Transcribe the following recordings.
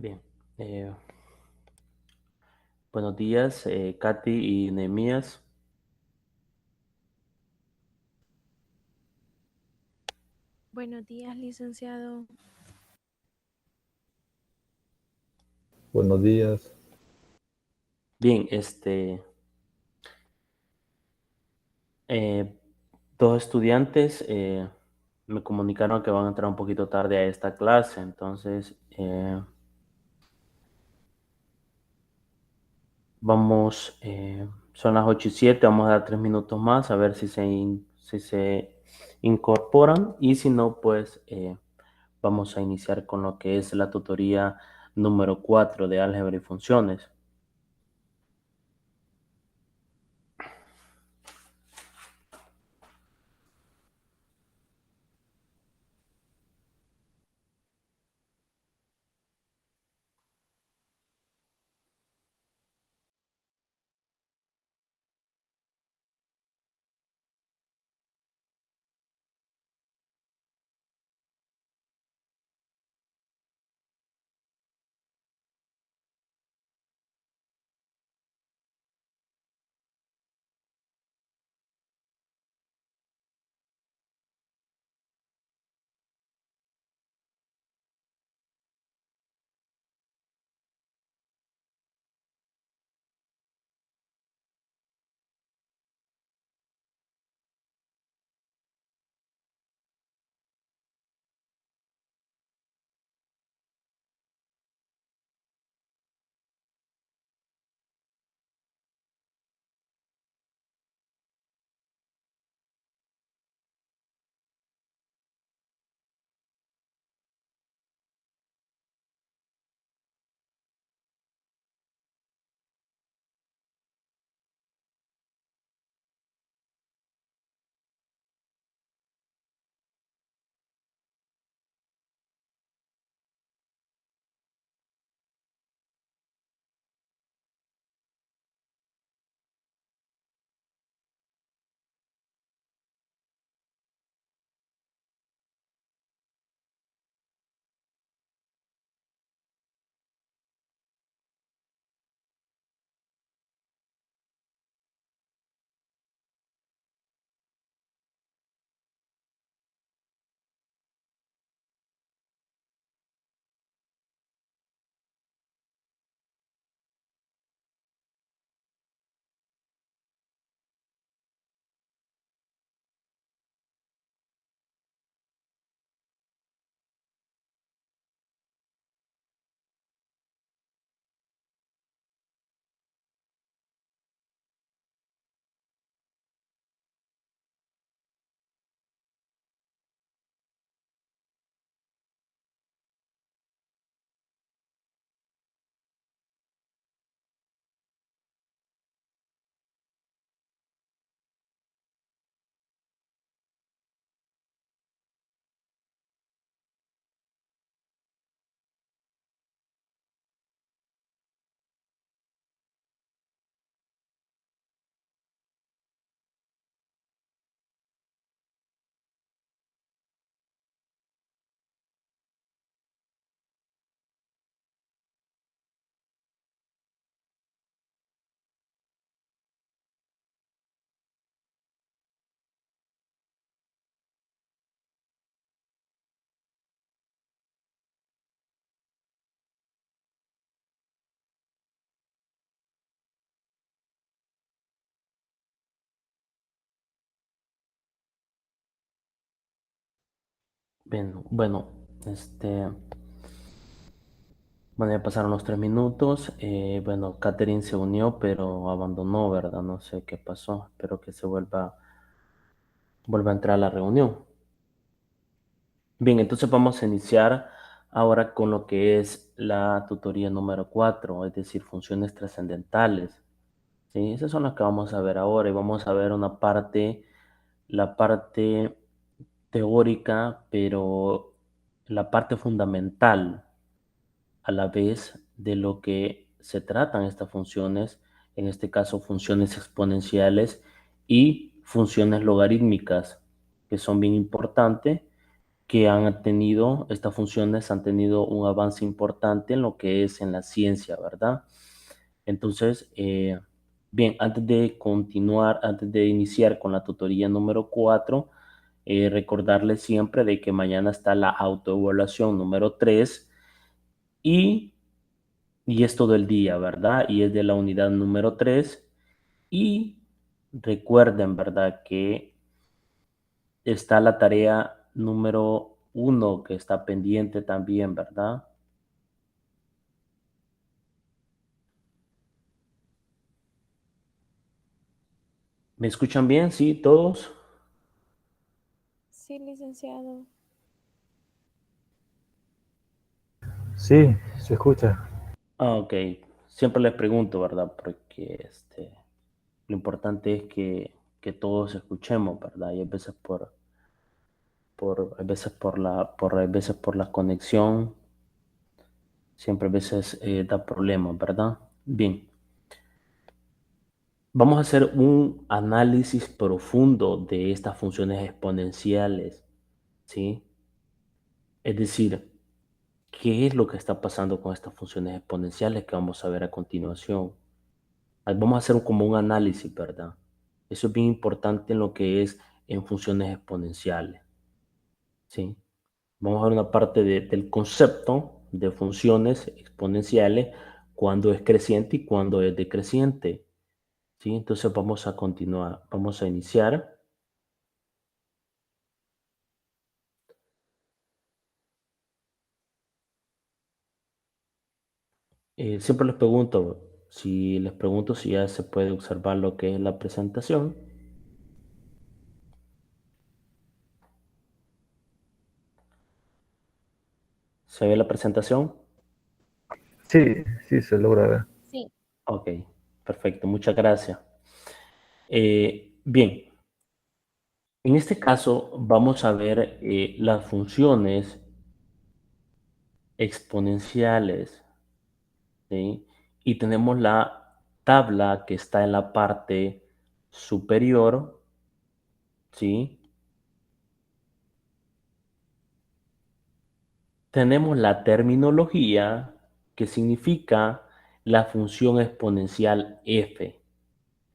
Bien, eh, buenos días, Katy y Nehemías. Buenos días, licenciado. Buenos días. Bien, eh, dos estudiantes me comunicaron que van a entrar un poquito tarde a esta clase, entonces son las 8:07, vamos a dar 3 minutos más a ver si se incorporan y si no, pues vamos a iniciar con lo que es la tutoría número 4 de álgebra y funciones. Bien, bueno, bueno, ya pasaron los 3 minutos. Bueno, Catherine se unió, pero abandonó, ¿verdad? No sé qué pasó. Espero que vuelva a entrar a la reunión. Bien, entonces vamos a iniciar ahora con lo que es la tutoría número 4, es decir, funciones trascendentales. Sí, esas son las que vamos a ver ahora y vamos a ver la parte teórica, pero la parte fundamental a la vez de lo que se tratan estas funciones, en este caso funciones exponenciales y funciones logarítmicas, que son bien importantes que han tenido, estas funciones han tenido un avance importante en lo que es en la ciencia, ¿verdad? Entonces, bien, antes de continuar, antes de iniciar con la tutoría número 4, recordarles siempre de que mañana está la autoevaluación número 3 y, y es todo el día, ¿verdad? Y es de la unidad número 3 y recuerden, ¿verdad? Que está la tarea número 1 que está pendiente también, ¿verdad? ¿Me escuchan bien? ¿Sí? ¿Todos? Sí, licenciado. Sí, se escucha. Ah, ok. Siempre les pregunto, ¿verdad? Porque lo importante es que todos escuchemos, ¿verdad? Y a veces a veces por la conexión, siempre a veces da problemas, ¿verdad? Bien, vamos a hacer un análisis profundo de estas funciones exponenciales, ¿sí? Es decir, ¿qué es lo que está pasando con estas funciones exponenciales que vamos a ver a continuación? Vamos a hacer como un análisis, ¿verdad? Eso es bien importante en lo que es en funciones exponenciales, ¿sí? Vamos a ver una parte del concepto de funciones exponenciales, cuando es creciente y cuando es decreciente, ¿sí? Entonces vamos a continuar, vamos a iniciar. Siempre les pregunto si ya se puede observar lo que es la presentación. ¿Se ve la presentación? Sí, sí, se logra ver. Sí. Ok, perfecto, muchas gracias. Bien, en este caso vamos a ver las funciones exponenciales, ¿sí? Y tenemos la tabla que está en la parte superior, ¿sí? Tenemos la terminología que significa la función exponencial f,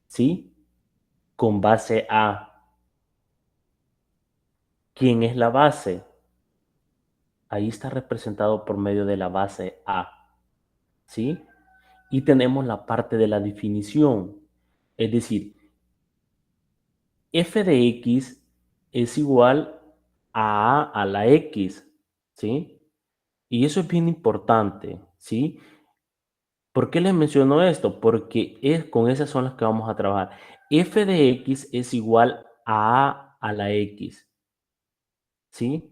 ¿sí? Con base a. ¿Quién es la base? Ahí está representado por medio de la base a, ¿sí? Y tenemos la parte de la definición, es decir, f de x es igual a la x, ¿sí? Y eso es bien importante, ¿sí? ¿Por qué les menciono esto? Porque con esas son las que vamos a trabajar. F de x es igual a la x, ¿sí?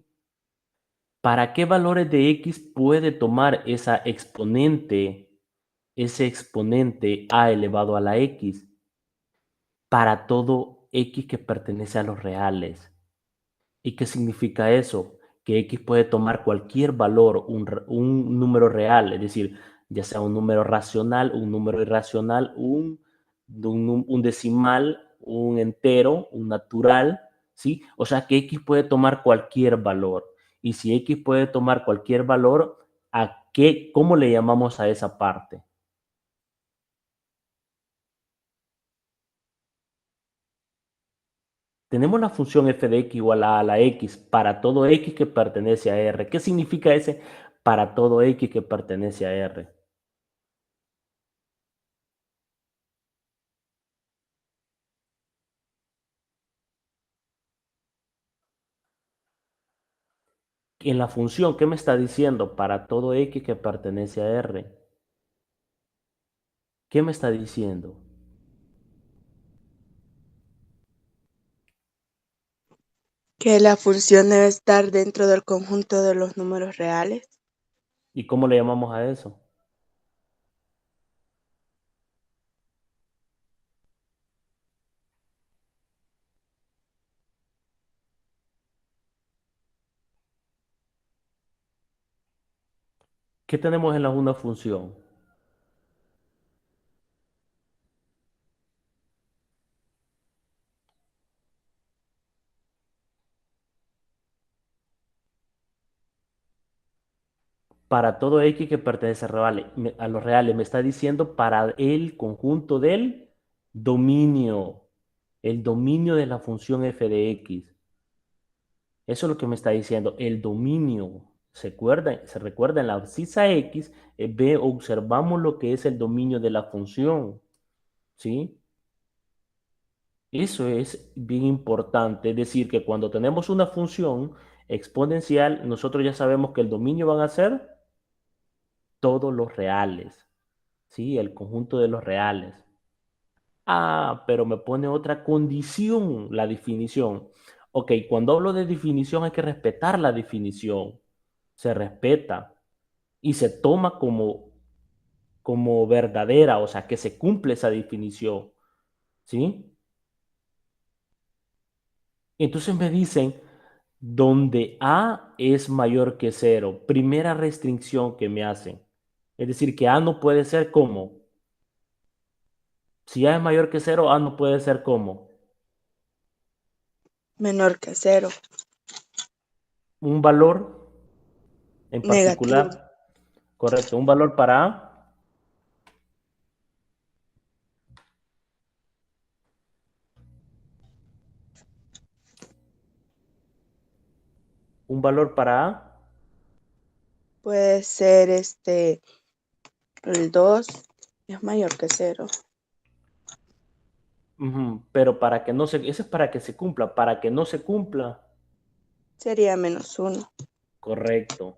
¿Para qué valores de x puede tomar ese exponente a elevado a la x? Para todo x que pertenece a los reales. ¿Y qué significa eso? Que x puede tomar cualquier valor, un número real, es decir, ya sea un número racional, un número irracional, un decimal, un entero, un natural, ¿sí? O sea que x puede tomar cualquier valor. Y si x puede tomar cualquier valor, ¿cómo le llamamos a esa parte? Tenemos la función f de x igual a la x para todo x que pertenece a R. ¿Qué significa ese para todo x que pertenece a R? En la función, ¿qué me está diciendo? Para todo x que pertenece a R. ¿Qué me está diciendo? Que la función debe estar dentro del conjunto de los números reales. ¿Y cómo le llamamos a eso? ¿Qué tenemos en la una función? para todo X que pertenece a los reales. Me está diciendo para el conjunto del dominio, el dominio de la función f de x. Eso es lo que me está diciendo, el dominio. Se recuerda en la abscisa x, observamos lo que es el dominio de la función, ¿sí? Eso es bien importante, es decir, que cuando tenemos una función exponencial, nosotros ya sabemos que el dominio van a ser todos los reales, ¿sí? El conjunto de los reales. Ah, pero me pone otra condición la definición. Ok, cuando hablo de definición hay que respetar la definición. Se respeta y se toma como verdadera, o sea, que se cumple esa definición, ¿sí? Entonces me dicen, donde A es mayor que cero, primera restricción que me hacen. Es decir, que A no puede ser como. Si A es mayor que cero, A no puede ser como. Menor que cero. Un valor en Negativo. particular, correcto, un valor para A, un valor para A, Puede ser el 2 es mayor que cero. pero para que no se, ese es para que se cumpla, para que no se cumpla, Sería menos 1. correcto.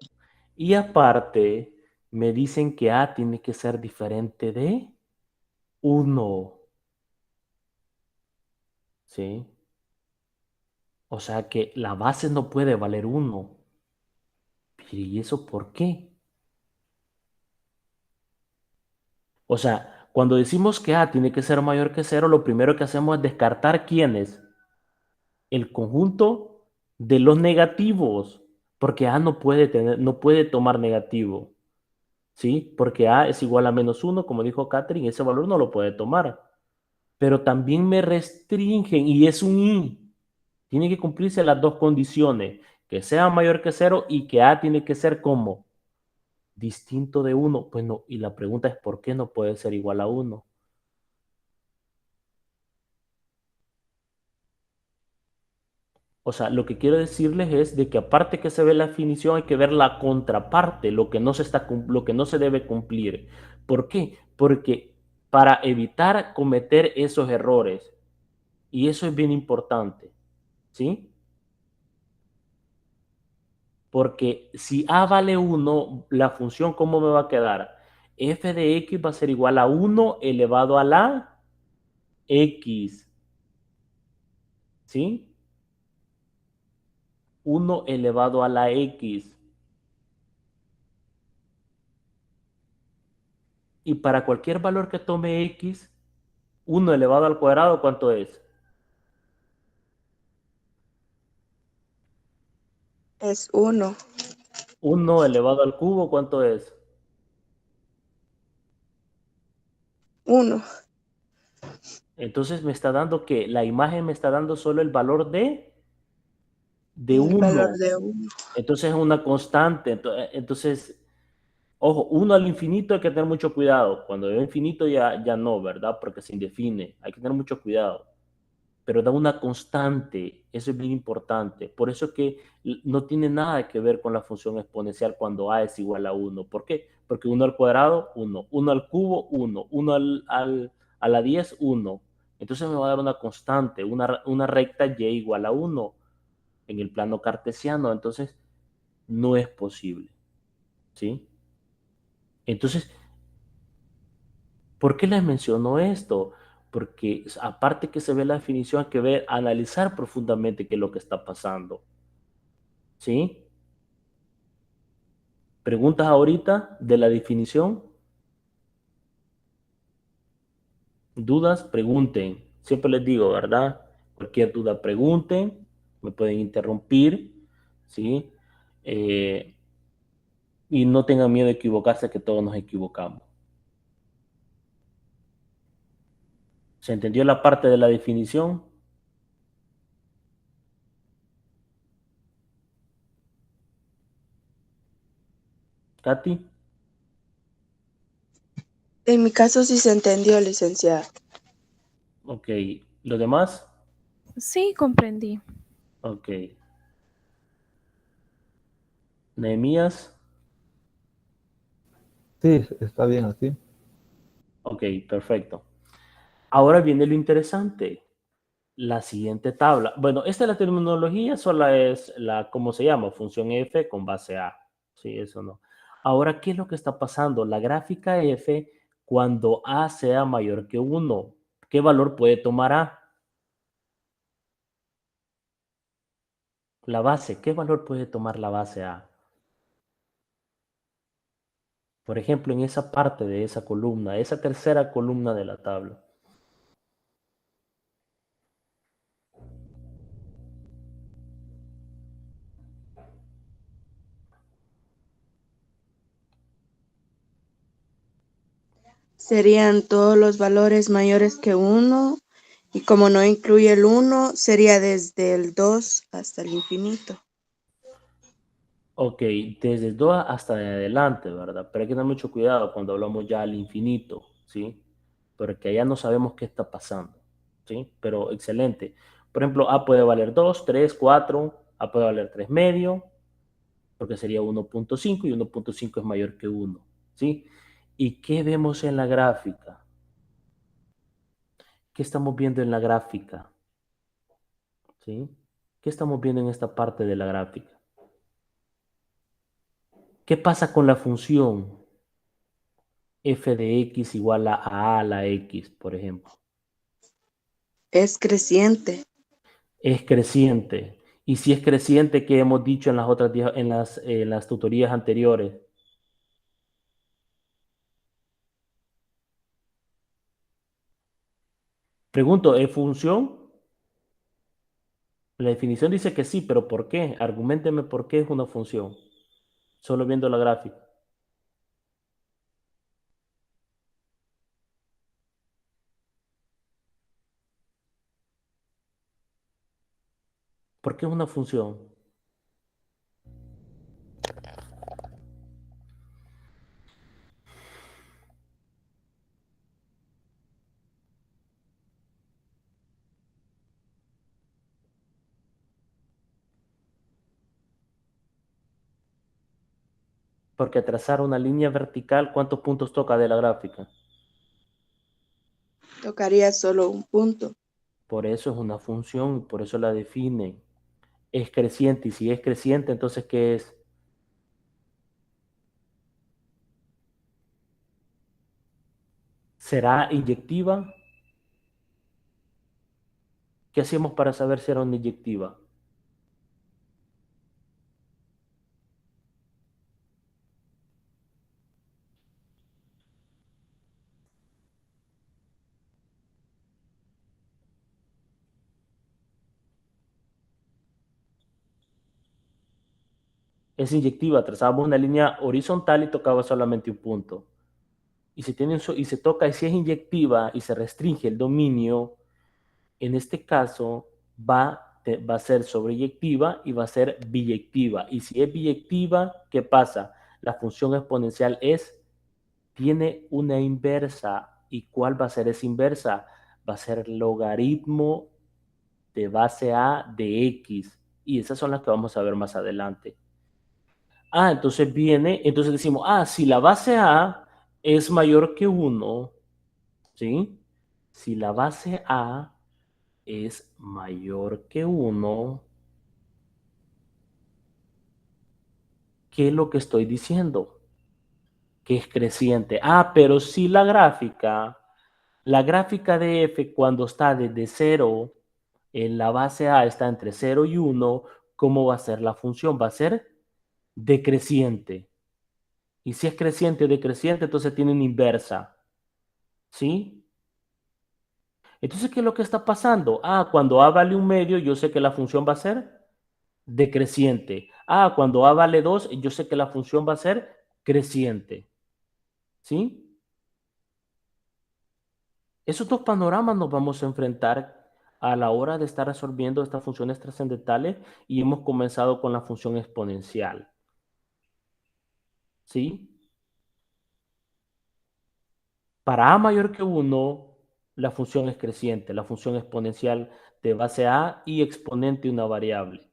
Y aparte, me dicen que A tiene que ser diferente de 1, ¿sí? O sea que la base no puede valer 1. ¿Y eso por qué? O sea, cuando decimos que A tiene que ser mayor que cero, lo primero que hacemos es descartar quiénes. El conjunto de los negativos, porque A no puede tomar negativo, ¿sí? Porque A es igual a menos 1, como dijo Catherine, ese valor no lo puede tomar. Pero también me restringen y es un I. Tiene que cumplirse las dos condiciones, que sea mayor que cero y que A tiene que ser como distinto de 1. Pues no, y la pregunta es ¿por qué no puede ser igual a 1? O sea, lo que quiero decirles es de que aparte que se ve la definición, hay que ver la contraparte, lo que no se debe cumplir. ¿Por qué? Porque para evitar cometer esos errores, y eso es bien importante, ¿sí? Porque si A vale 1, la función, ¿cómo me va a quedar? F de X va a ser igual a 1 elevado a la X, ¿sí? 1 elevado a la X. Y para cualquier valor que tome X, 1 elevado al cuadrado, ¿cuánto es? Es 1. 1 elevado al cubo, ¿cuánto es? 1. Entonces me está dando que la imagen me está dando solo el valor de El valor 1. de 1. Entonces es una constante. Entonces, ojo, 1 al infinito hay que tener mucho cuidado. Cuando es infinito ya no, ¿verdad? Porque se indefine. Hay que tener mucho cuidado. Pero da una constante, eso es bien importante. Por eso que no tiene nada que ver con la función exponencial cuando a es igual a 1. ¿Por qué? Porque 1 al cuadrado, 1, 1 al cubo, 1, 1 a la 10, 1. Entonces me va a dar una constante, una recta y igual a 1 en el plano cartesiano. Entonces no es posible, ¿sí? Entonces, ¿por qué les menciono esto? Porque aparte que se ve la definición, hay que ver, analizar profundamente qué es lo que está pasando. ¿Sí? ¿Preguntas ahorita de la definición? ¿Dudas? Pregunten. Siempre les digo, ¿verdad? Cualquier duda, pregunten. Me pueden interrumpir. ¿Sí? Eh, y no tengan miedo de equivocarse, que todos nos equivocamos. ¿Se entendió la parte de la definición? Katy, En mi caso sí se entendió, licenciado. ok. ¿Los demás? Sí, comprendí. Ok. Nehemías, Sí, está bien así. ok, perfecto. Ahora viene lo interesante. La siguiente tabla. Bueno, esta es la terminología, solo es la, ¿cómo se llama? Función f con base a. Sí, eso no. Ahora, ¿qué es lo que está pasando? La gráfica f, cuando a sea mayor que 1, ¿qué valor puede tomar a? La base, ¿qué valor puede tomar la base a? Por ejemplo, en esa parte de esa columna, esa tercera columna de la tabla. Serían todos los valores mayores que 1 y como no incluye el 1, sería desde el 2 hasta el infinito. Ok, desde 2 hasta en adelante, ¿verdad? Pero hay que tener mucho cuidado cuando hablamos ya al infinito, ¿sí? Porque ya no sabemos qué está pasando, ¿sí? Pero excelente. Por ejemplo, A puede valer 2, 3, 4, A puede valer 3 medio, porque sería 1.5 y 1.5 es mayor que 1, ¿sí? ¿Y qué vemos en la gráfica? ¿Qué estamos viendo en la gráfica? ¿Sí? ¿Qué estamos viendo en esta parte de la gráfica? ¿Qué pasa con la función f de x igual a la x, por ejemplo? Es creciente. Es creciente. Y si es creciente, ¿qué hemos dicho en las otras en las tutorías anteriores? Pregunto, ¿es función? La definición dice que sí, pero ¿por qué? Arguménteme por qué es una función. Solo viendo la gráfica. ¿Por qué es una función? Porque trazar una línea vertical, ¿cuántos puntos toca de la gráfica? Tocaría solo un punto. Por eso es una función, por eso la definen. Es creciente, y si es creciente, entonces ¿qué es? ¿Será inyectiva? ¿Qué hacemos para saber si era una inyectiva? Es inyectiva, trazábamos una línea horizontal y tocaba solamente un punto. Y y se toca, y si es inyectiva y se restringe el dominio, en este caso va a ser sobreyectiva y va a ser biyectiva. Y si es biyectiva, ¿qué pasa? La función exponencial tiene una inversa. ¿Y cuál va a ser esa inversa? Va a ser logaritmo de base a de x. Y esas son las que vamos a ver más adelante. Entonces decimos, si la base a es mayor que 1, ¿sí? Si la base a es mayor que 1, ¿qué es lo que estoy diciendo? Que es creciente. Pero si la gráfica de f cuando está desde 0, en la base a está entre 0 y 1, ¿cómo va a ser la función? Va a ser decreciente. Y si es creciente o decreciente, entonces tiene una inversa, ¿sí? Entonces, ¿qué es lo que está pasando? Cuando a vale un medio, yo sé que la función va a ser decreciente. Cuando a vale 2, yo sé que la función va a ser creciente. ¿Sí? Esos dos panoramas nos vamos a enfrentar a la hora de estar resolviendo estas funciones trascendentales y hemos comenzado con la función exponencial. ¿sí? Para a mayor que 1, la función es creciente, la función exponencial de base a y exponente una variable.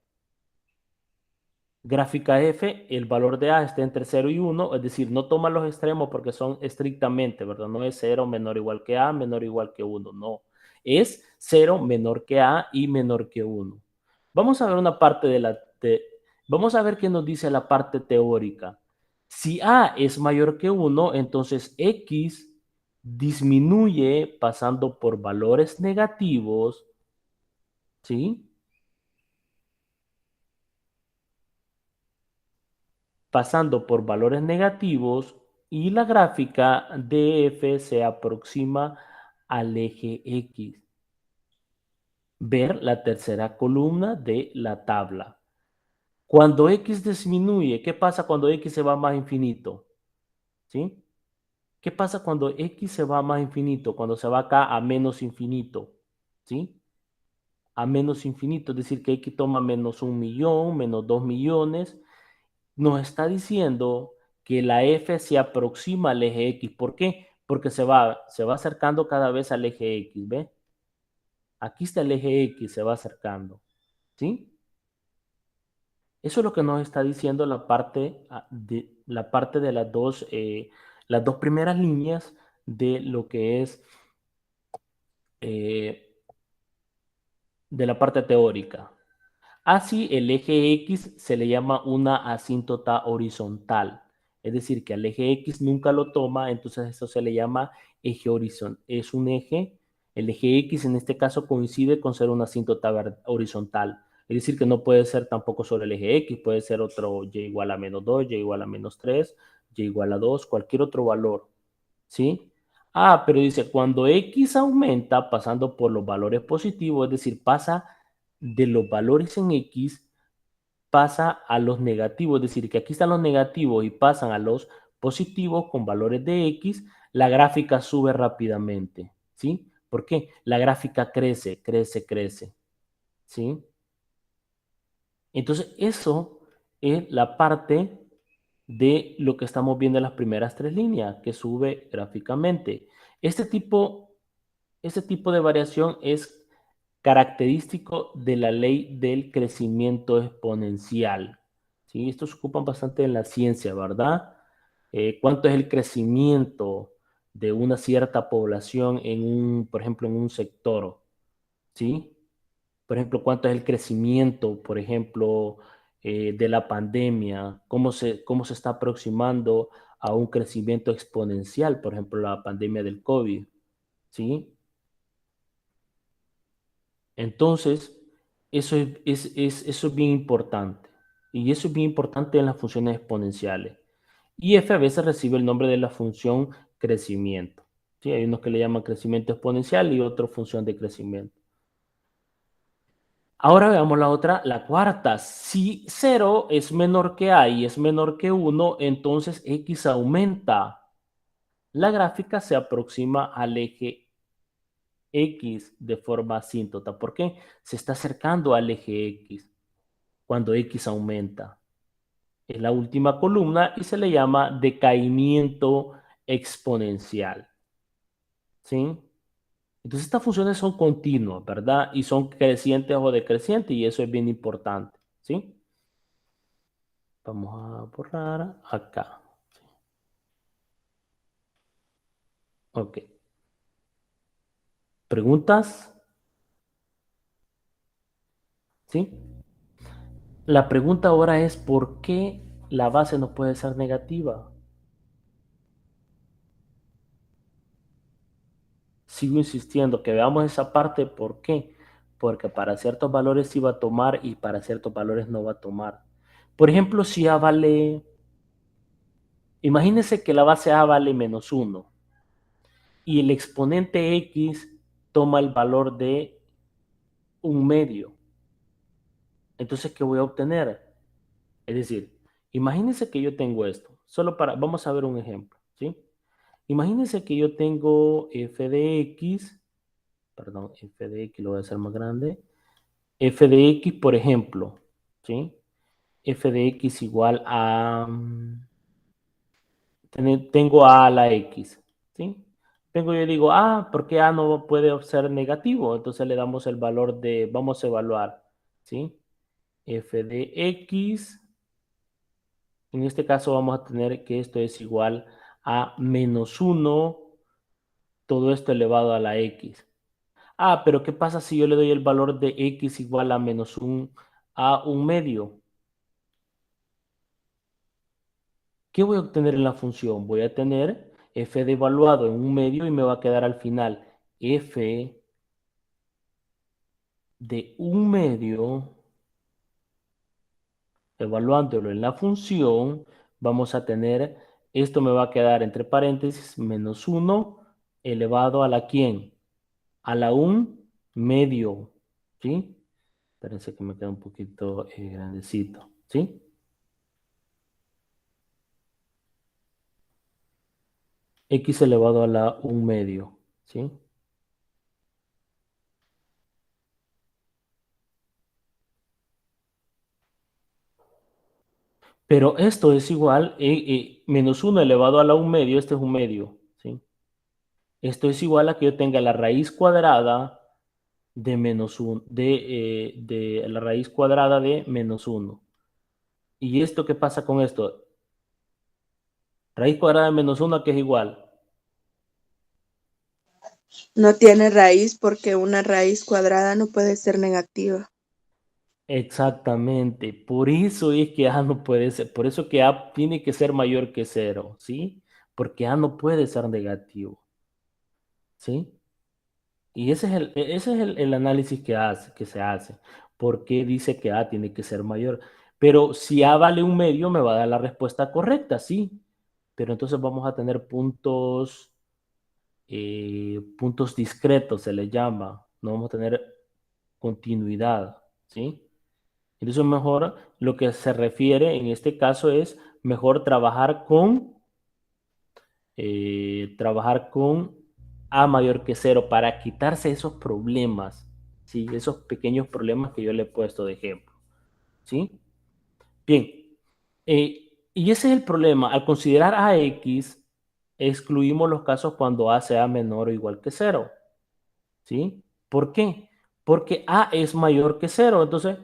Gráfica f, el valor de a está entre 0 y 1, es decir, no toma los extremos porque son estrictamente, ¿verdad? No es 0 menor o igual que a, menor o igual que 1, no. Es 0 menor que a y menor que 1. Vamos a ver una parte vamos a ver qué nos dice la parte teórica. Si a es mayor que 1, entonces x disminuye pasando por valores negativos, ¿sí? Pasando por valores negativos y la gráfica de f se aproxima al eje X. Ver la tercera columna de la tabla. Cuando X disminuye, ¿qué pasa cuando X se va más infinito? ¿Sí? ¿Qué pasa cuando X se va más infinito? Cuando se va acá a menos infinito. ¿Sí? A menos infinito, es decir, que X toma menos 1.000.000, menos 2.000.000. Nos está diciendo que la F se aproxima al eje X. ¿Por qué? Porque se va acercando cada vez al eje X, ¿ve? Aquí está el eje X, se va acercando, ¿sí? Eso es lo que nos está diciendo la parte de las dos primeras líneas de lo que es eh, de la parte teórica. Así, el eje X se le llama una asíntota horizontal. Es decir, que al eje X nunca lo toma, entonces eso se le llama eje horizontal. Es un eje, el eje X en este caso coincide con ser una asíntota horizontal. Es decir, que no puede ser tampoco solo el eje X, puede ser otro y igual a menos 2, y igual a menos 3, y igual a 2, cualquier otro valor. ¿Sí? Pero dice, cuando X aumenta pasando por los valores positivos, es decir, pasa de los valores en X, pasa a los negativos, es decir, que aquí están los negativos y pasan a los positivos con valores de X, la gráfica sube rápidamente, ¿sí? ¿Por qué? La gráfica crece, crece, crece, ¿sí? Entonces, eso es la parte de lo que estamos viendo en las primeras tres líneas, que sube gráficamente. Este tipo, este tipo de variación es característico de la ley del crecimiento exponencial. ¿Sí? Estos se ocupan bastante en la ciencia, ¿verdad? ¿Cuánto es el crecimiento de una cierta población por ejemplo, en un sector? ¿Sí? Por ejemplo, cuánto es el crecimiento, por ejemplo, de la pandemia, cómo se está aproximando a un crecimiento exponencial, por ejemplo, la pandemia del COVID, ¿sí? Entonces, eso es bien importante. Y eso es bien importante en las funciones exponenciales. Y f a veces recibe el nombre de la función crecimiento. ¿Sí? Hay unos que le llaman crecimiento exponencial y otros función de crecimiento. Ahora veamos la otra, la cuarta. Si 0 es menor que a y es menor que 1, entonces x aumenta. La gráfica se aproxima al eje X de forma asíntota. ¿Por qué? Se está acercando al eje X cuando X aumenta. Es la última columna y se le llama decaimiento exponencial. ¿Sí? Entonces estas funciones son continuas, ¿verdad? Y son crecientes o decrecientes y eso es bien importante. ¿Sí? Vamos a borrar acá. Ok. ¿Preguntas? ¿Sí? La pregunta ahora es ¿por qué la base no puede ser negativa? Sigo insistiendo que veamos esa parte. ¿Por qué? Porque para ciertos valores sí va a tomar y para ciertos valores no va a tomar. Por ejemplo, si A vale, imagínense que la base A vale menos 1 y el exponente X toma el valor de un medio. Entonces, ¿qué voy a obtener? Es decir, imagínense que yo tengo esto. Vamos a ver un ejemplo, ¿sí? Imagínense que yo tengo f de x, perdón, f de x lo voy a hacer más grande. F de x, por ejemplo, ¿sí? F de x igual a tengo a la x, ¿sí? Vengo yo y digo, ¿por qué a no puede ser negativo? Entonces le damos el valor de, vamos a evaluar, ¿sí? F de x, en este caso vamos a tener que esto es igual a menos 1, todo esto elevado a la x. Pero ¿qué pasa si yo le doy el valor de x igual a menos 1 a 1/2? ¿Qué voy a obtener en la función? Voy a tener f de evaluado en 1/2 y me va a quedar al final f de 1/2, evaluándolo en la función, vamos a tener, esto me va a quedar entre paréntesis, menos 1 elevado a la ¿quién? A la 1/2, ¿sí? Espérense que me queda un poquito grandecito, ¿sí? X elevado a la 1/2, ¿sí? Pero esto es igual, menos 1 elevado a la 1/2, este es 1/2, ¿sí? Esto es igual a que yo tenga la raíz cuadrada de menos 1, de la raíz cuadrada de menos 1. ¿Y esto qué pasa con esto? Raíz cuadrada de menos 1, ¿a qué es igual? No tiene raíz porque una raíz cuadrada no puede ser negativa. Exactamente, por eso es que A no puede ser, por eso que A tiene que ser mayor que 0, ¿sí? Porque A no puede ser negativo, ¿sí? Y ese es el análisis que se hace. ¿Por qué dice que A tiene que ser mayor? Pero si A vale 1/2, me va a dar la respuesta correcta, sí. Pero entonces vamos a tener puntos discretos, se les llama. No vamos a tener continuidad, ¿sí? Entonces mejor lo que se refiere en este caso es mejor trabajar con A mayor que 0 para quitarse esos problemas, ¿sí? Esos pequeños problemas que yo le he puesto de ejemplo, ¿sí? Bien, y ese es el problema. Al considerar a X, excluimos los casos cuando A sea menor o igual que 0, ¿sí? ¿Por qué? Porque A es mayor que 0, entonces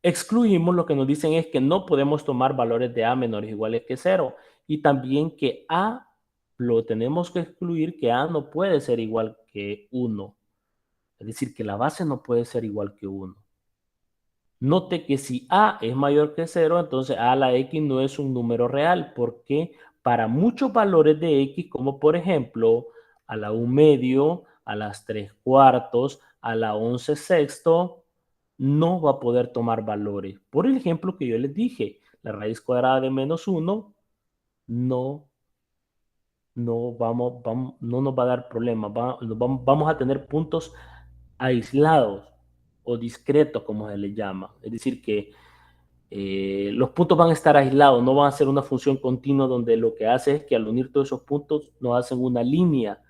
excluimos, lo que nos dicen es que no podemos tomar valores de A menores o iguales que 0 y también que A lo tenemos que excluir, que A no puede ser igual que 1. Es decir, que la base no puede ser igual que 1. Note que si A es mayor que 0, entonces A a la X no es un número real, porque para muchos valores de X, como por ejemplo a la 1/2, a las 3/4, a la 11/6, no va a poder tomar valores. Por el ejemplo que yo les dije, la raíz cuadrada de menos 1 no, no nos va a dar problemas. Vamos a tener puntos aislados o discretos, como se les llama. Es decir, que los puntos van a estar aislados, no van a ser una función continua donde lo que hace es que al unir todos esos puntos nos hacen una línea,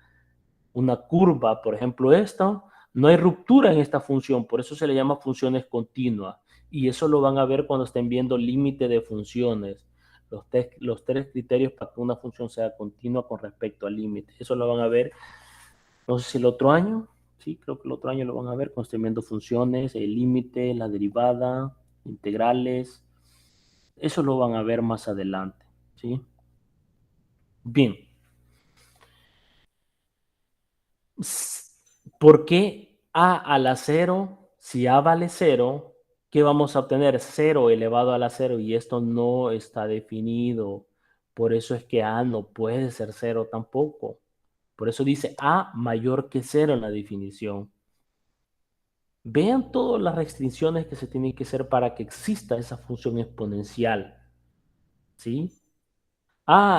una curva. Por ejemplo, esta, no hay ruptura en esta función, por eso se le llama funciones continuas. Y eso lo van a ver cuando estén viendo límite de funciones. Los tres criterios para que una función sea continua con respecto al límite. Eso lo van a ver, no sé si el otro año, sí, creo que el otro año lo van a ver cuando estén viendo funciones, el límite, la derivada, integrales. Eso lo van a ver más adelante, ¿sí? Bien. ¿Por qué A a la 0? Si A vale 0, ¿qué vamos a obtener? 0 elevado a la 0 y esto no está definido. Por eso es que A no puede ser 0 tampoco. Por eso dice A mayor que 0 en la definición. Vean todas las restricciones que se tienen que hacer para que exista esa función exponencial, ¿sí?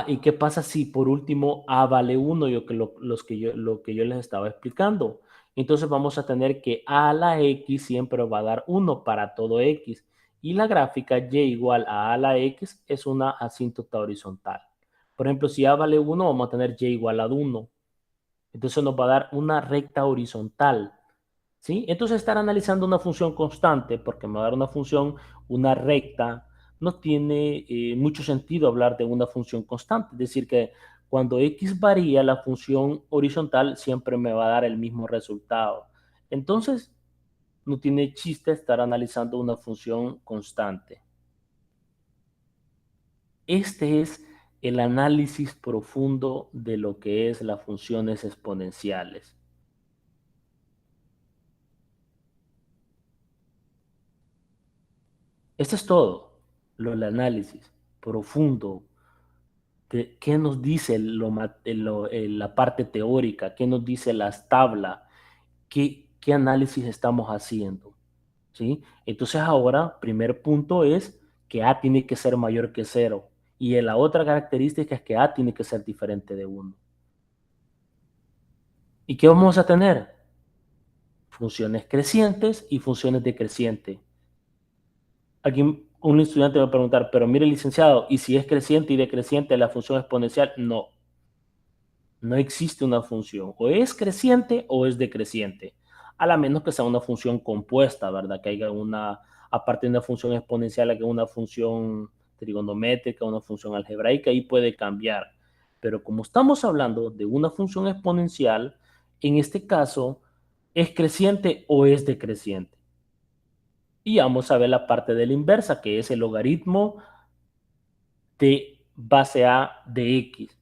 ¿Y qué pasa si por último A vale 1? Lo que yo les estaba explicando. Entonces vamos a tener que A a la X siempre va a dar 1 para todo X. Y la gráfica Y igual a la X es una asíntota horizontal. Por ejemplo, si A vale 1, vamos a tener Y igual a 1. Entonces nos va a dar una recta horizontal, ¿sí? Entonces estar analizando una función constante, porque me va a dar una función, una recta, no tiene mucho sentido hablar de una función constante. Es decir, que cuando x varía, la función horizontal siempre me va a dar el mismo resultado. Entonces, no tiene chiste estar analizando una función constante. Este es el análisis profundo de lo que es las funciones exponenciales. Esto es todo, el análisis profundo de qué nos dice la parte teórica, qué nos dice las tablas, qué análisis estamos haciendo, ¿sí? Entonces ahora, primer punto es que A tiene que ser mayor que 0 y la otra característica es que A tiene que ser diferente de 1. ¿Y qué vamos a tener? Funciones crecientes y funciones decrecientes. Aquí un estudiante va a preguntar, pero mire licenciado, ¿y si es creciente y decreciente la función exponencial? No, no existe una función. O es creciente o es decreciente. A la menos que sea una función compuesta, ¿verdad? Que haya una, aparte de una función exponencial, que una función trigonométrica, una función algebraica, ahí puede cambiar. Pero como estamos hablando de una función exponencial, en este caso, ¿es creciente o es decreciente? Y vamos a ver la parte de la inversa, que es el logaritmo de base A de X.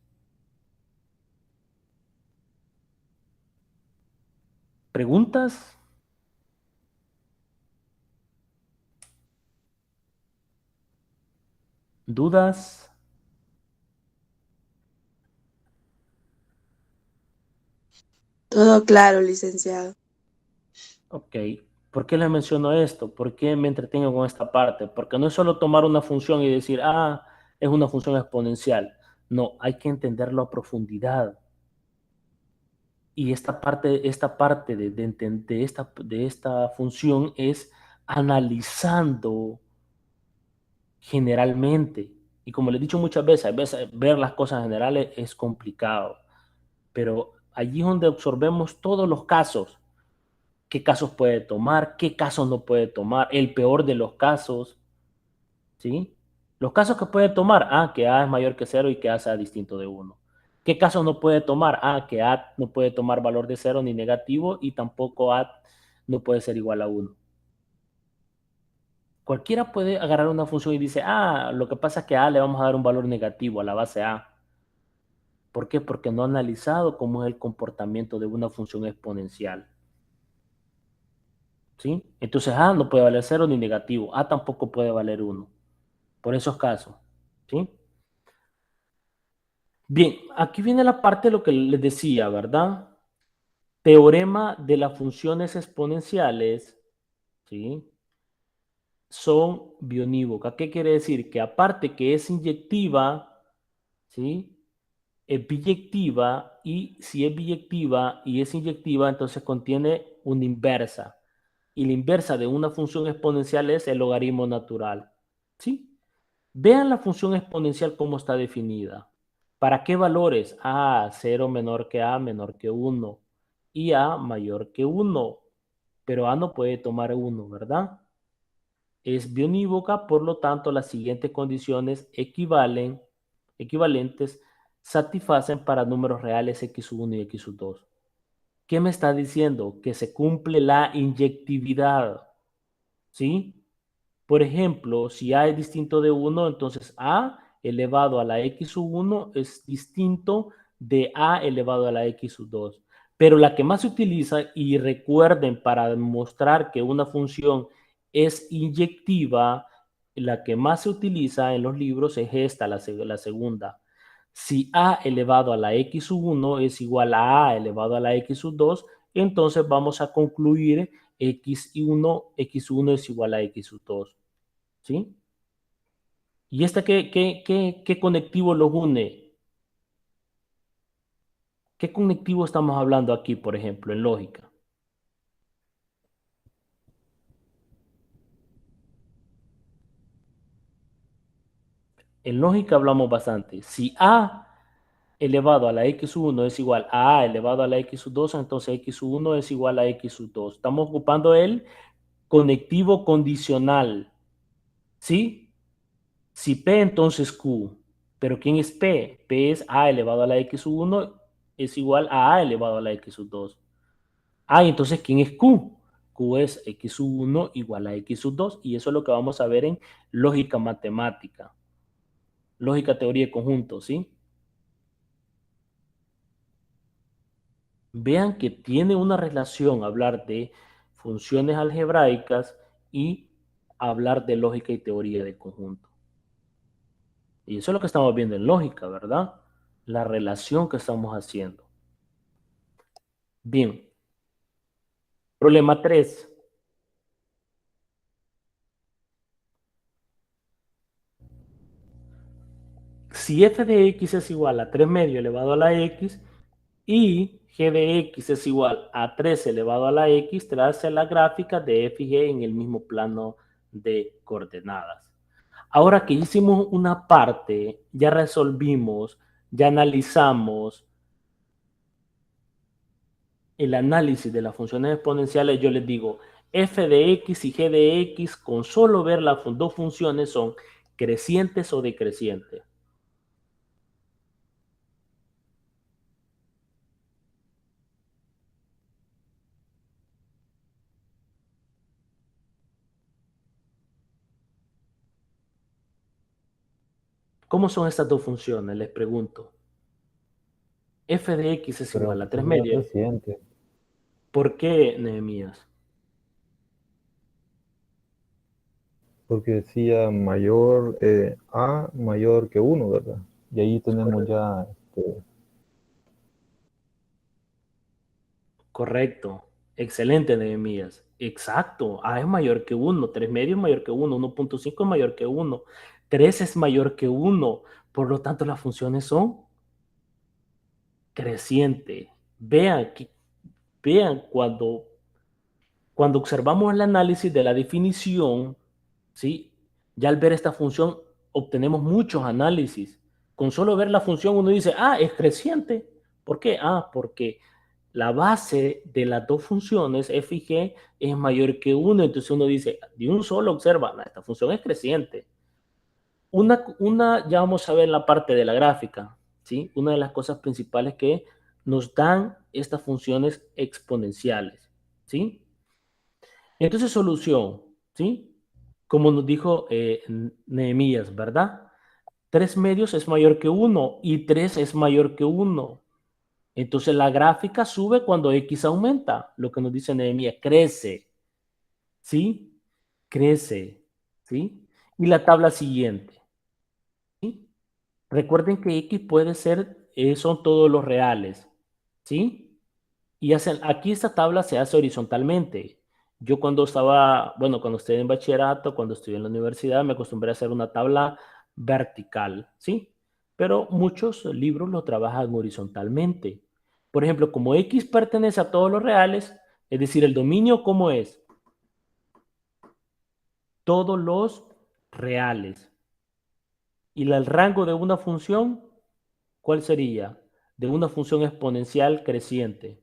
¿Preguntas? ¿Dudas? Todo claro, licenciado. Ok. ¿Por qué les menciono esto? ¿Por qué me entretengo con esta parte? Porque no es solo tomar una función y decir, es una función exponencial. No, hay que entenderlo a profundidad. Y esta parte de esta función es analizando generalmente. Y como les he dicho muchas veces, a veces ver las cosas generales es complicado. Pero allí es donde absorbemos todos los casos. ¿Qué casos puede tomar? ¿Qué casos no puede tomar? El peor de los casos, ¿sí? Los casos que puede tomar, que A es mayor que 0 y que A sea distinto de 1. ¿Qué casos no puede tomar? Que A no puede tomar valor de 0 ni negativo y tampoco A no puede ser igual a 1. Cualquiera puede agarrar una función y dice, lo que pasa es que a le vamos a dar un valor negativo a la base A. ¿Por qué? Porque no ha analizado cómo es el comportamiento de una función exponencial. ¿Sí? Entonces A no puede valer 0 ni negativo. A tampoco puede valer 1. Por esos casos. ¿Sí? Bien, aquí viene la parte de lo que les decía, ¿verdad? Teorema de las funciones exponenciales, ¿sí? Son bionívocas. ¿Qué quiere decir? Que aparte que es inyectiva, ¿sí? Es biyectiva y si es biyectiva y es inyectiva, entonces contiene una inversa. Y la inversa de una función exponencial es el logaritmo natural. ¿Sí? Vean la función exponencial cómo está definida. ¿Para qué valores? 0 menor que A menor que 1 y A mayor que 1. Pero A no puede tomar 1, ¿verdad? Es bionívoca, por lo tanto, las siguientes condiciones equivalentes satisfacen para números reales x1 y x2. ¿Qué me está diciendo? Que se cumple la inyectividad, ¿sí? Por ejemplo, si A es distinto de 1, entonces A elevado a la x1 es distinto de A elevado a la x2. Pero la que más se utiliza, y recuerden para demostrar que una función es inyectiva, la que más se utiliza en los libros es esta, la segunda. Si A elevado a la x1 es igual a A elevado a la x2, entonces vamos a concluir x1 es igual a x2. ¿Sí? ¿Y esta qué conectivo los une? ¿Qué conectivo estamos hablando aquí, por ejemplo, en lógica? En lógica hablamos bastante. Si A elevado a la x1 es igual a elevado a la x2, entonces x1 es igual a x2. Estamos ocupando el conectivo condicional. ¿Sí? Si P, entonces Q. ¿Pero quién es P? P es A elevado a la X sub 1 es igual a A elevado a la X sub 2. Ah, y entonces, ¿quién es Q? Q es X sub 1 igual a X sub 2. Y eso es lo que vamos a ver en lógica matemática. Lógica teoría de conjuntos, ¿sí? Vean que tiene una relación hablar de funciones algebraicas y hablar de lógica y teoría de conjunto. Y eso es lo que estamos viendo en lógica, ¿verdad? La relación que estamos haciendo. Bien. Problema 3. Si f de x es igual a 3 medio elevado a la x y g de x es igual a 3 elevado a la x, trace la gráfica de f y g en el mismo plano de coordenadas. Ahora que hicimos una parte, ya resolvimos, ya analizamos el análisis de las funciones exponenciales, yo les digo, f de x y g de x, con solo ver las dos funciones, son crecientes o decrecientes. ¿Cómo son estas dos funciones? Les pregunto. F de x es Creo igual que a 3 sería medios. creciente, ¿Por qué, Nehemías? porque decía mayor, A mayor que uno, ¿verdad? Y ahí tenemos ya, Correcto. Excelente, Nehemías. Exacto. A es mayor que 1. 3 medios es mayor que 1. 1.5 es mayor que 1. 3 es mayor que 1. Por lo tanto, las funciones son crecientes. Vean cuando observamos el análisis de la definición, ¿sí? Ya al ver esta función obtenemos muchos análisis. Con solo ver la función uno dice, ah, es creciente. ¿Por qué? Ah, porque la base de las dos funciones f y g es mayor que 1. Entonces uno dice, de un solo observa, nah, esta función es creciente. Ya vamos a ver la parte de la gráfica, ¿sí? Una de las cosas principales que nos dan estas funciones exponenciales, ¿sí? Entonces, solución, ¿sí? Como nos dijo Nehemías, ¿verdad? 3 medios es mayor que 1 y 3 es mayor que 1. Entonces, la gráfica sube cuando X aumenta, lo que nos dice Nehemías, crece, ¿sí? Crece, ¿sí? Y la tabla siguiente, ¿sí? Recuerden que X puede ser, son todos los reales, ¿sí? Y aquí esta tabla se hace horizontalmente. Yo cuando estaba, bueno, cuando estuve en bachillerato, cuando estuve en la universidad, me acostumbré a hacer una tabla vertical, ¿sí? Pero muchos libros lo trabajan horizontalmente. Por ejemplo, como X pertenece a todos los reales, es decir, el dominio, ¿cómo es? Todos los reales. ¿Y el rango de una función? ¿Cuál sería? De una función exponencial creciente.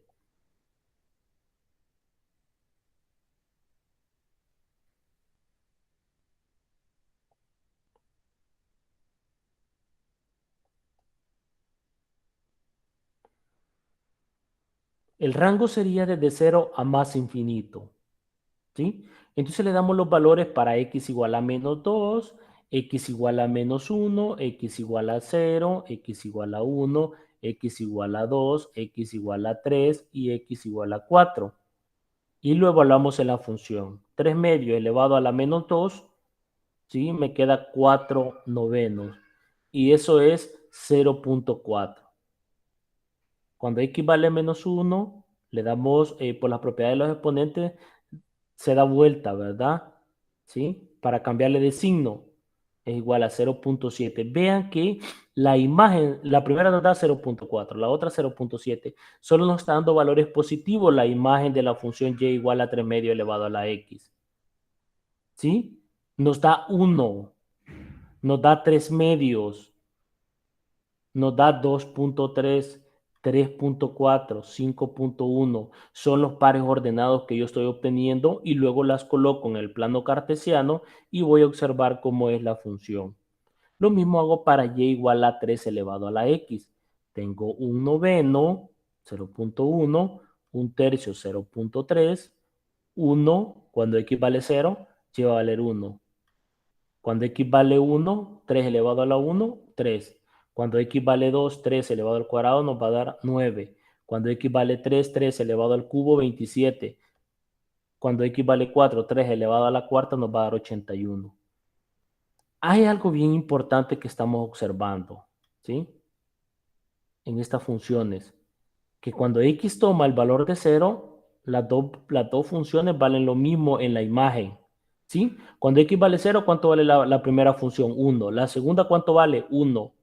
El rango sería desde 0 a más infinito, ¿sí? Entonces le damos los valores para x igual a menos 2, x igual a menos 1, x igual a 0, x igual a 1, x igual a 2, x igual a 3 y x igual a 4. Y lo evaluamos en la función. 3 medios elevado a la menos 2, ¿sí? Me queda 4 novenos. Y eso es 0.4. Cuando x vale menos 1, le damos, por las propiedades de los exponentes, se da vuelta, ¿verdad? ¿Sí? Para cambiarle de signo, es igual a 0.7. Vean que la imagen, la primera nos da 0.4, la otra 0.7. Solo nos está dando valores positivos la imagen de la función y igual a 3 medio elevado a la x. ¿Sí? Nos da 1, nos da 3 medios, nos da 2.3, 3.4, 5.1. Son los pares ordenados que yo estoy obteniendo y luego las coloco en el plano cartesiano y voy a observar cómo es la función. Lo mismo hago para y igual a 3 elevado a la x. Tengo un noveno, 0.1, un tercio, 0.3, 1, cuando x vale 0, y va a valer 1. Cuando x vale 1, 3 elevado a la 1, 3. Cuando x vale 2, 3 elevado al cuadrado nos va a dar 9. Cuando x vale 3, 3 elevado al cubo, 27. Cuando x vale 4, 3 elevado a la cuarta nos va a dar 81. Hay algo bien importante que estamos observando, ¿sí? En estas funciones, que cuando x toma el valor de 0, las dos funciones valen lo mismo en la imagen, ¿sí? Cuando x vale 0, ¿cuánto vale la primera función? 1. La segunda, ¿cuánto vale? 1.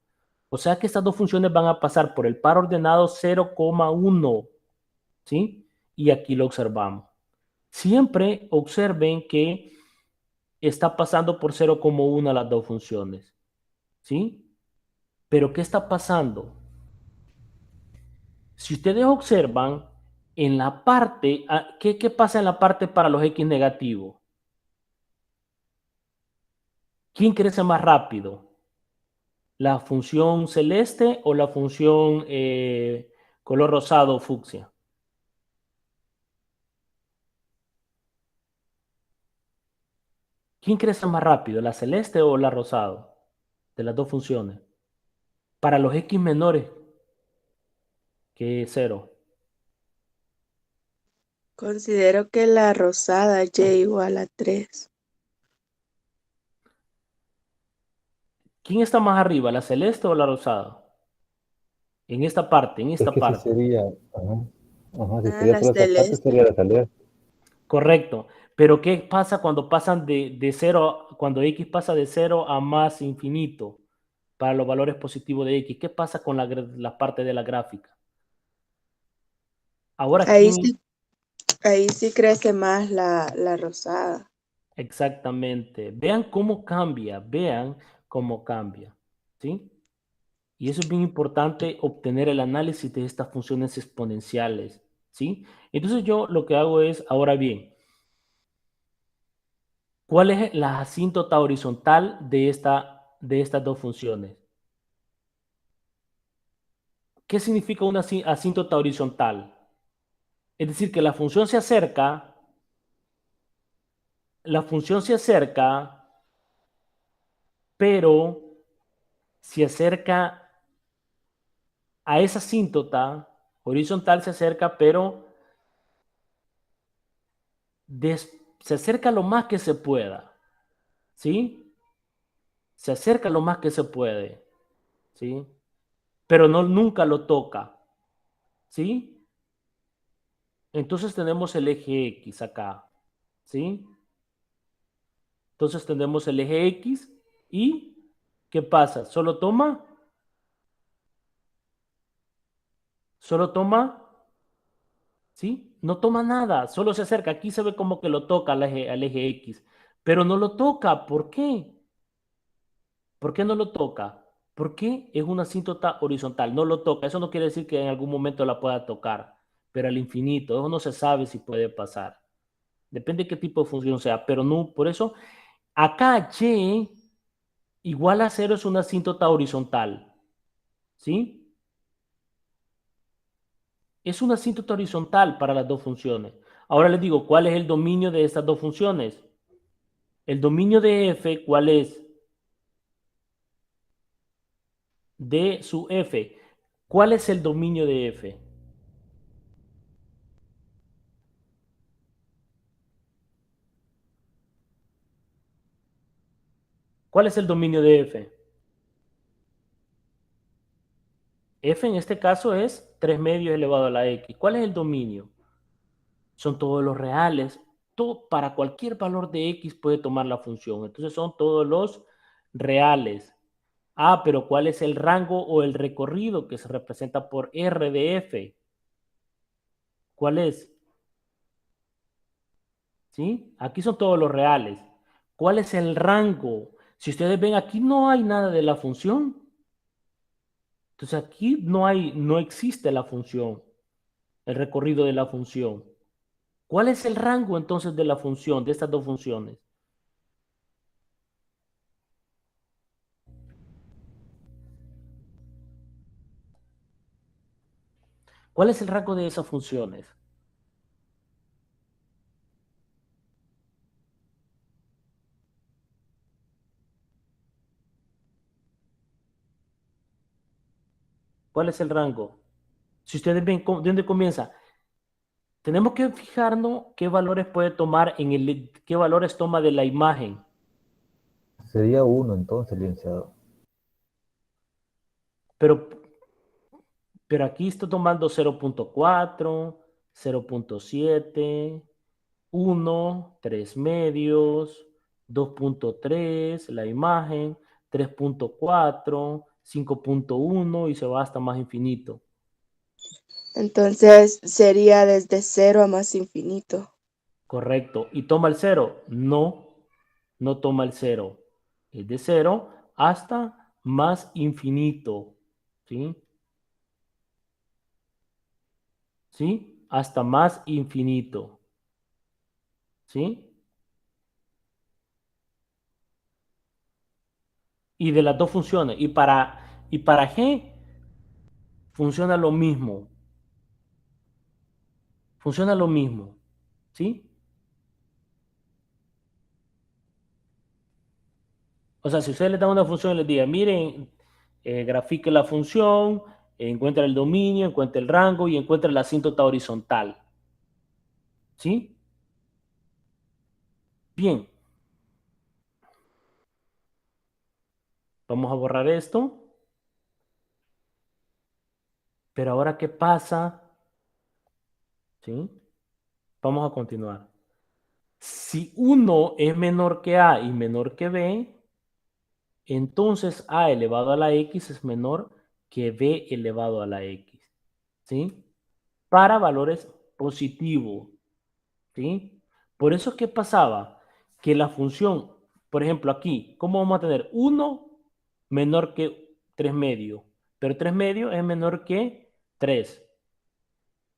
O sea que estas dos funciones van a pasar por el par ordenado 0,1, ¿sí? Y aquí lo observamos. Siempre observen que está pasando por 0,1 las dos funciones, ¿sí? Pero ¿qué está pasando? Si ustedes observan, en la parte, ¿qué pasa en la parte para los x negativos? ¿Quién crece más rápido? ¿La función celeste o la función color rosado o fucsia? ¿Quién crece más rápido, la celeste o la rosado? De las dos funciones. Para los x menores que 0. Considero que la rosada y igual a 3. ¿Quién está más arriba, la celeste o la rosada? En esta parte, en Es esta que si parte. sería, ajá, ajá, si Ah, sería la por esa parte, celeste. sería la celeste. Correcto. Pero ¿qué pasa cuando pasan de 0, cuando x pasa de 0 a más infinito para los valores positivos de x? ¿Qué pasa con la parte de la gráfica? Ahora, Ahí ¿quién? sí, ahí sí crece más la rosada. Exactamente. Vean cómo cambia, vean cómo cambia. ¿Sí? Y eso es bien importante, obtener el análisis de estas funciones exponenciales. ¿Sí? Entonces yo lo que hago es, ahora bien, ¿cuál es la asíntota horizontal de estas dos funciones? ¿Qué significa una asíntota horizontal? Es decir, que la función se acerca, pero se acerca a esa asíntota horizontal, se acerca, pero se acerca lo más que se pueda, ¿sí? Se acerca lo más que se puede, ¿sí? Pero no, nunca lo toca, ¿sí? Entonces tenemos el eje X acá, ¿sí? Entonces tenemos el eje X y ¿qué pasa? Solo toma, ¿sí? No toma nada, solo se acerca. Aquí se ve como que lo toca al eje X, pero no lo toca. ¿Por qué? ¿Por qué no lo toca? Porque es una asíntota horizontal, no lo toca. Eso no quiere decir que en algún momento la pueda tocar, pero al infinito, eso no se sabe si puede pasar. Depende de qué tipo de función sea, pero no, por eso acá y igual a 0 es una asíntota horizontal, ¿sí? Es una asíntota horizontal para las dos funciones. Ahora les digo, ¿cuál es el dominio de estas dos funciones? El dominio de f, ¿cuál es? De su f. ¿Cuál es el dominio de f? ¿Cuál es el dominio de f? F en este caso es 3 medios elevado a la x. ¿Cuál es el dominio? Son todos los reales. Para cualquier valor de x puede tomar la función. Entonces son todos los reales. Ah, pero ¿cuál es el rango o el recorrido que se representa por R de f? ¿Cuál es? ¿Sí? Aquí son todos los reales. ¿Cuál es el rango? Si ustedes ven, aquí no hay nada de la función. Entonces aquí no existe la función, el recorrido de la función. ¿Cuál es el rango entonces de la función, de estas dos funciones? ¿Cuál es el rango de esas funciones? ¿Cuál es el rango? Si ustedes ven, ¿de dónde comienza? Tenemos que fijarnos qué valores puede tomar qué valores toma de la imagen. Sería 1 entonces, licenciado. Pero, pero aquí estoy tomando 0.4, 0.7, 1, 3 medios, 2.3, la imagen, 3.4, 5.1 y se va hasta más infinito. Entonces sería desde 0 a más infinito. Correcto. ¿Y toma el 0? No, no toma el 0. Es de 0 hasta más infinito. ¿Sí? ¿Sí? Hasta más infinito. ¿Sí? Y de las dos funciones. Y para G funciona lo mismo. Funciona lo mismo. ¿Sí? O sea, si ustedes le dan una función y les diga, miren, grafique la función, encuentra el dominio, encuentra el rango y encuentra la asíntota horizontal. ¿Sí? Bien. Vamos a borrar esto. Pero ahora, ¿qué pasa? ¿Sí? Vamos a continuar. Si 1 es menor que A y menor que B, entonces A elevado a la X es menor que B elevado a la X. ¿Sí? Para valores positivos. ¿Sí? Por eso, ¿qué pasaba? Que la función, por ejemplo, aquí, ¿cómo vamos a tener? 1 menor que 3 medios, pero 3 medios es menor que 3.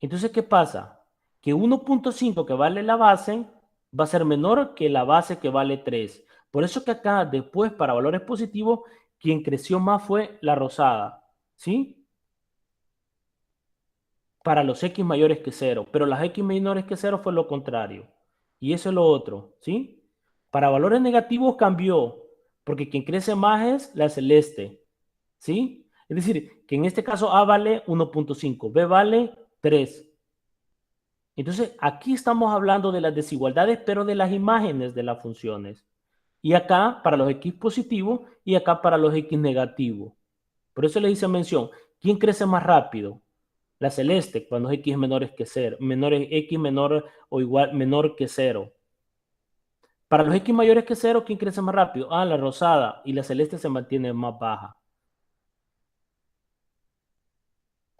Entonces, ¿qué pasa? Que 1.5 que vale la base va a ser menor que la base que vale 3. Por eso que acá, después, para valores positivos, quien creció más fue la rosada. ¿Sí? Para los X mayores que 0. Pero las X menores que 0 fue lo contrario. Y eso es lo otro. ¿Sí? Para valores negativos cambió. Porque quien crece más es la celeste. ¿Sí? Es decir, que en este caso A vale 1.5, B vale 3. Entonces, aquí estamos hablando de las desigualdades, pero de las imágenes de las funciones. Y acá para los X positivos y acá para los X negativos. Por eso le hice mención. ¿Quién crece más rápido? La celeste, cuando es X menores que 0, X menor o igual, menor que 0. Para los X mayores que 0, ¿quién crece más rápido? Ah, la rosada, y la celeste se mantiene más baja.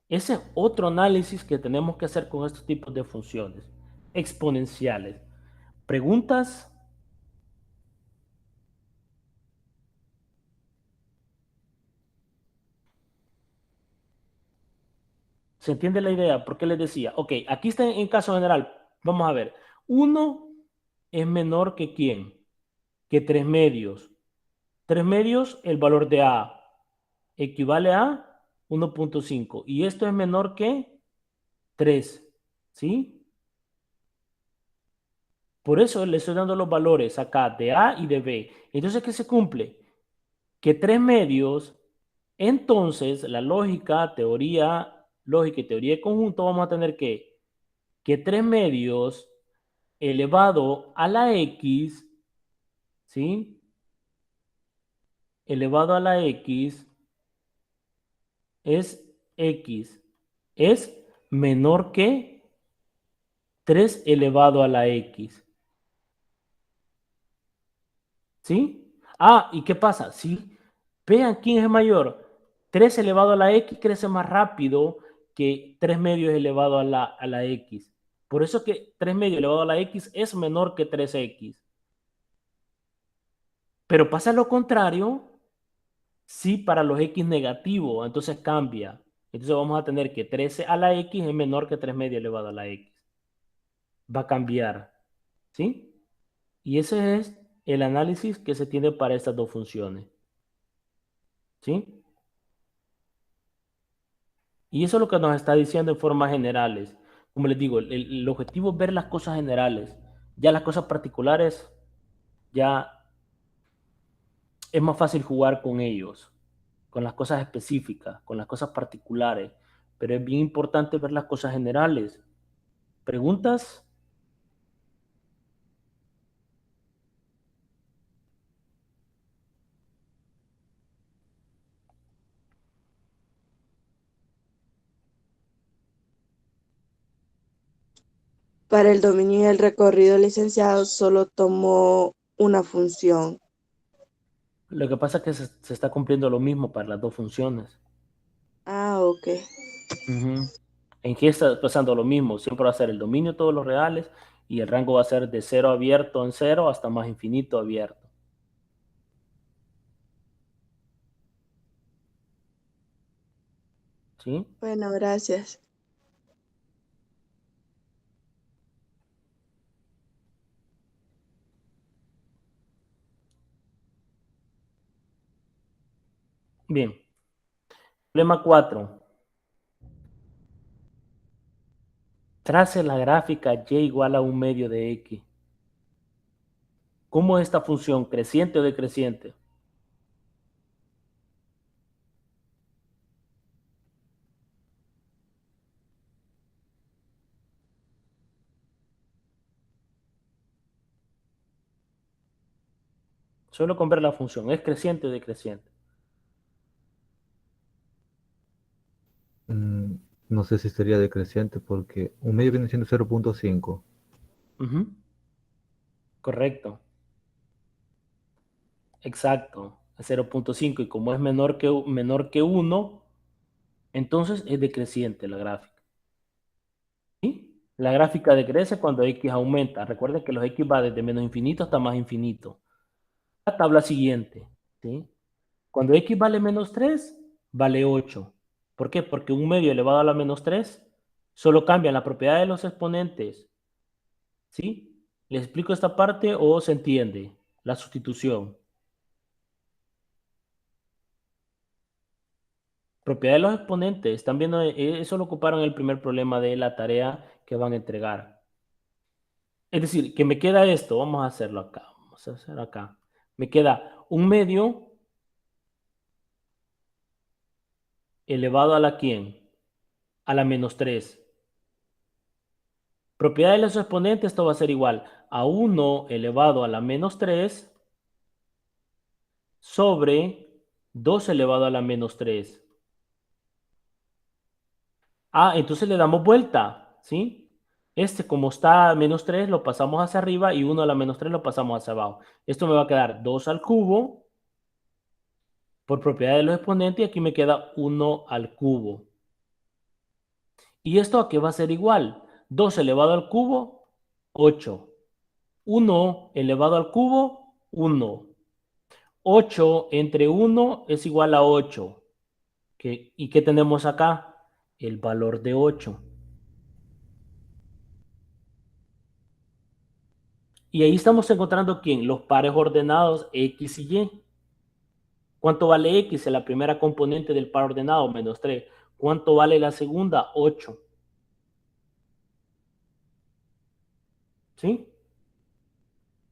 Ese es otro análisis que tenemos que hacer con estos tipos de funciones exponenciales. ¿Preguntas? ¿Se entiende la idea? ¿Por qué les decía? Ok, aquí está en caso general. Vamos a ver. 1 es menor que ¿quién? Que 3 medios. 3 medios, el valor de A equivale a 1.5. Y esto es menor que 3. ¿Sí? Por eso le estoy dando los valores acá de A y de B. Entonces, ¿qué se cumple? Que 3 medios, entonces la lógica y teoría de conjunto, vamos a tener que 3 medios elevado a la X, ¿sí? Elevado a la X es X. Es menor que 3 elevado a la X. ¿Sí? Ah, ¿y qué pasa? Sí. Vean quién es mayor. 3 elevado a la X crece más rápido que 3 medios elevado a la X. Por eso que 3 medios elevado a la X es menor que 3X. Pero pasa lo contrario. Sí, para los X negativos, entonces cambia. Entonces vamos a tener que 13 a la X es menor que 3 medio elevado a la X. Va a cambiar. ¿Sí? Y ese es el análisis que se tiene para estas dos funciones. ¿Sí? Y eso es lo que nos está diciendo en formas generales. Como les digo, el objetivo es ver las cosas generales. Ya las cosas particulares, ya es más fácil jugar con ellos, con las cosas específicas, con las cosas particulares. Pero es bien importante ver las cosas generales. ¿Preguntas? Para el dominio y el recorrido, licenciado, solo tomó una función. Lo que pasa es que se está cumpliendo lo mismo para las dos funciones. Ah, ok. Ujú. ¿En qué está pasando lo mismo? Siempre va a ser el dominio de todos los reales y el rango va a ser de cero abierto en cero hasta más infinito abierto. ¿Sí? Bueno, gracias. Bien. Problema 4. Trace la gráfica y igual a un medio de x. ¿Cómo es esta función? ¿Creciente o decreciente? Solo con ver la función. ¿Es creciente o decreciente? Mm, no sé si sería decreciente porque un medio viene siendo 0.5. Ujú. Correcto. Exacto. Es 0.5 y como es menor que 1, entonces es decreciente la gráfica. ¿Sí? La gráfica decrece cuando x aumenta. Recuerden que los x va desde menos infinito hasta más infinito. La tabla siguiente. ¿Sí? Cuando x vale menos 3, vale 8. ¿Por qué? Porque un medio elevado a la menos 3 solo cambia la propiedad de los exponentes. ¿Sí? ¿Les explico esta parte o se entiende? La sustitución. Propiedad de los exponentes. Están viendo, eso lo ocuparon en el primer problema de la tarea que van a entregar. Es decir, que me queda esto. Vamos a hacerlo acá. Vamos a hacer acá. Me queda un medio elevado a la quién? A la menos 3. Propiedad de los exponentes, esto va a ser igual a 1 elevado a la menos 3 sobre 2 elevado a la menos 3. Ah, entonces le damos vuelta, ¿sí? Este, como está a menos 3, lo pasamos hacia arriba y 1 a la menos 3 lo pasamos hacia abajo. Esto me va a quedar 2 al cubo por propiedad de los exponentes y aquí me queda 1 al cubo. ¿Y esto a qué va a ser igual? 2 elevado al cubo, 8. 1 elevado al cubo, 1. 8 entre 1 es igual a 8. ¿Y qué tenemos acá? El valor de 8. Y ahí estamos encontrando ¿quién? Los pares ordenados X y Y. ¿Cuánto vale X en la primera componente del par ordenado? Menos 3. ¿Cuánto vale la segunda? 8. ¿Sí?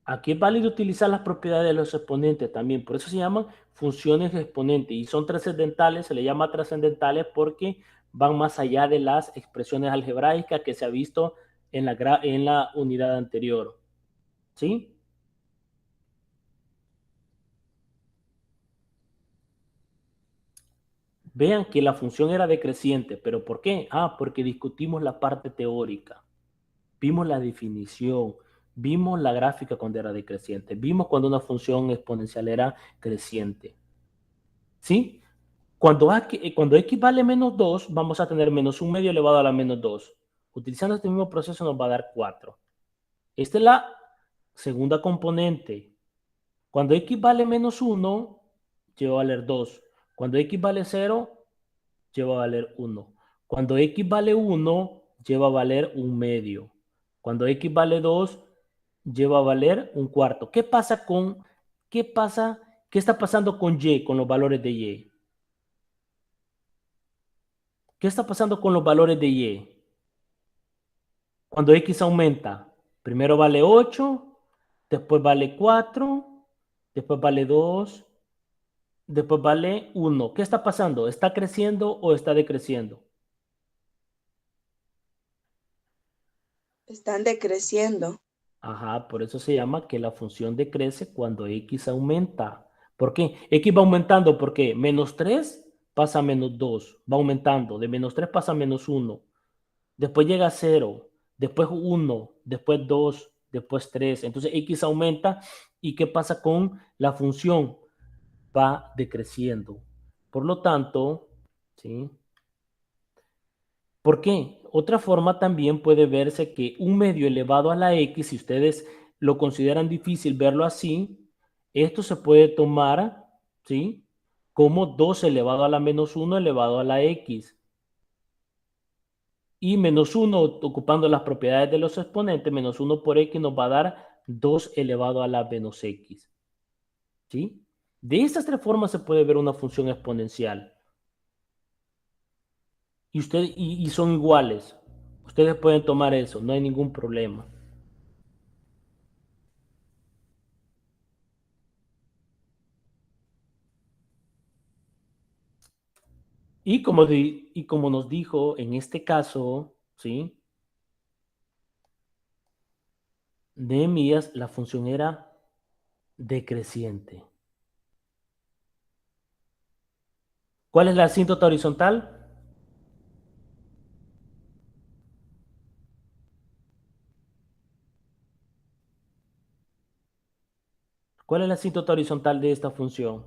Aquí es válido utilizar las propiedades de los exponentes también. Por eso se llaman funciones exponentes. Y son trascendentales. Se le llama trascendentales porque van más allá de las expresiones algebraicas que se ha visto en la unidad anterior. ¿Sí? Vean que la función era decreciente, pero ¿por qué? Ah, porque discutimos la parte teórica, vimos la definición, vimos la gráfica cuando era decreciente, vimos cuando una función exponencial era creciente. ¿Sí? Cuando x vale menos 2, vamos a tener menos un medio elevado a la menos 2. Utilizando este mismo proceso nos va a dar 4. Esta es la segunda componente. Cuando x vale menos 1, lleva a valer 2. Cuando x vale 0, lleva a valer 1. Cuando x vale 1, lleva a valer un medio. Cuando x vale 2, lleva a valer un cuarto. ¿Qué está pasando con y, con los valores de y? ¿Qué está pasando con los valores de y? Cuando x aumenta, primero vale 8, después vale 4, después vale 2, después vale 1. ¿Qué está pasando? ¿Está creciendo o está decreciendo? Están decreciendo. Ajá, por eso se llama que la función decrece cuando x aumenta. ¿Por qué? X va aumentando porque menos 3 pasa a menos 2, va aumentando. De menos 3 pasa a menos 1. Después llega a 0, después 1, después 2, después 3. Entonces x aumenta. ¿Y qué pasa con la función? Va decreciendo. Por lo tanto, ¿sí? ¿Por qué? Otra forma también puede verse que un medio elevado a la x, si ustedes lo consideran difícil verlo así, esto se puede tomar, ¿sí? Como 2 elevado a la menos 1 elevado a la x. Y menos 1, ocupando las propiedades de los exponentes, menos 1 por x nos va a dar 2 elevado a la menos x. ¿Sí? De estas tres formas se puede ver una función exponencial. Y son iguales. Ustedes pueden tomar eso, no hay ningún problema. Y como nos dijo en este caso, ¿sí? Nehemías, la función era decreciente. ¿Cuál es la asíntota horizontal? ¿Cuál es la asíntota horizontal de esta función?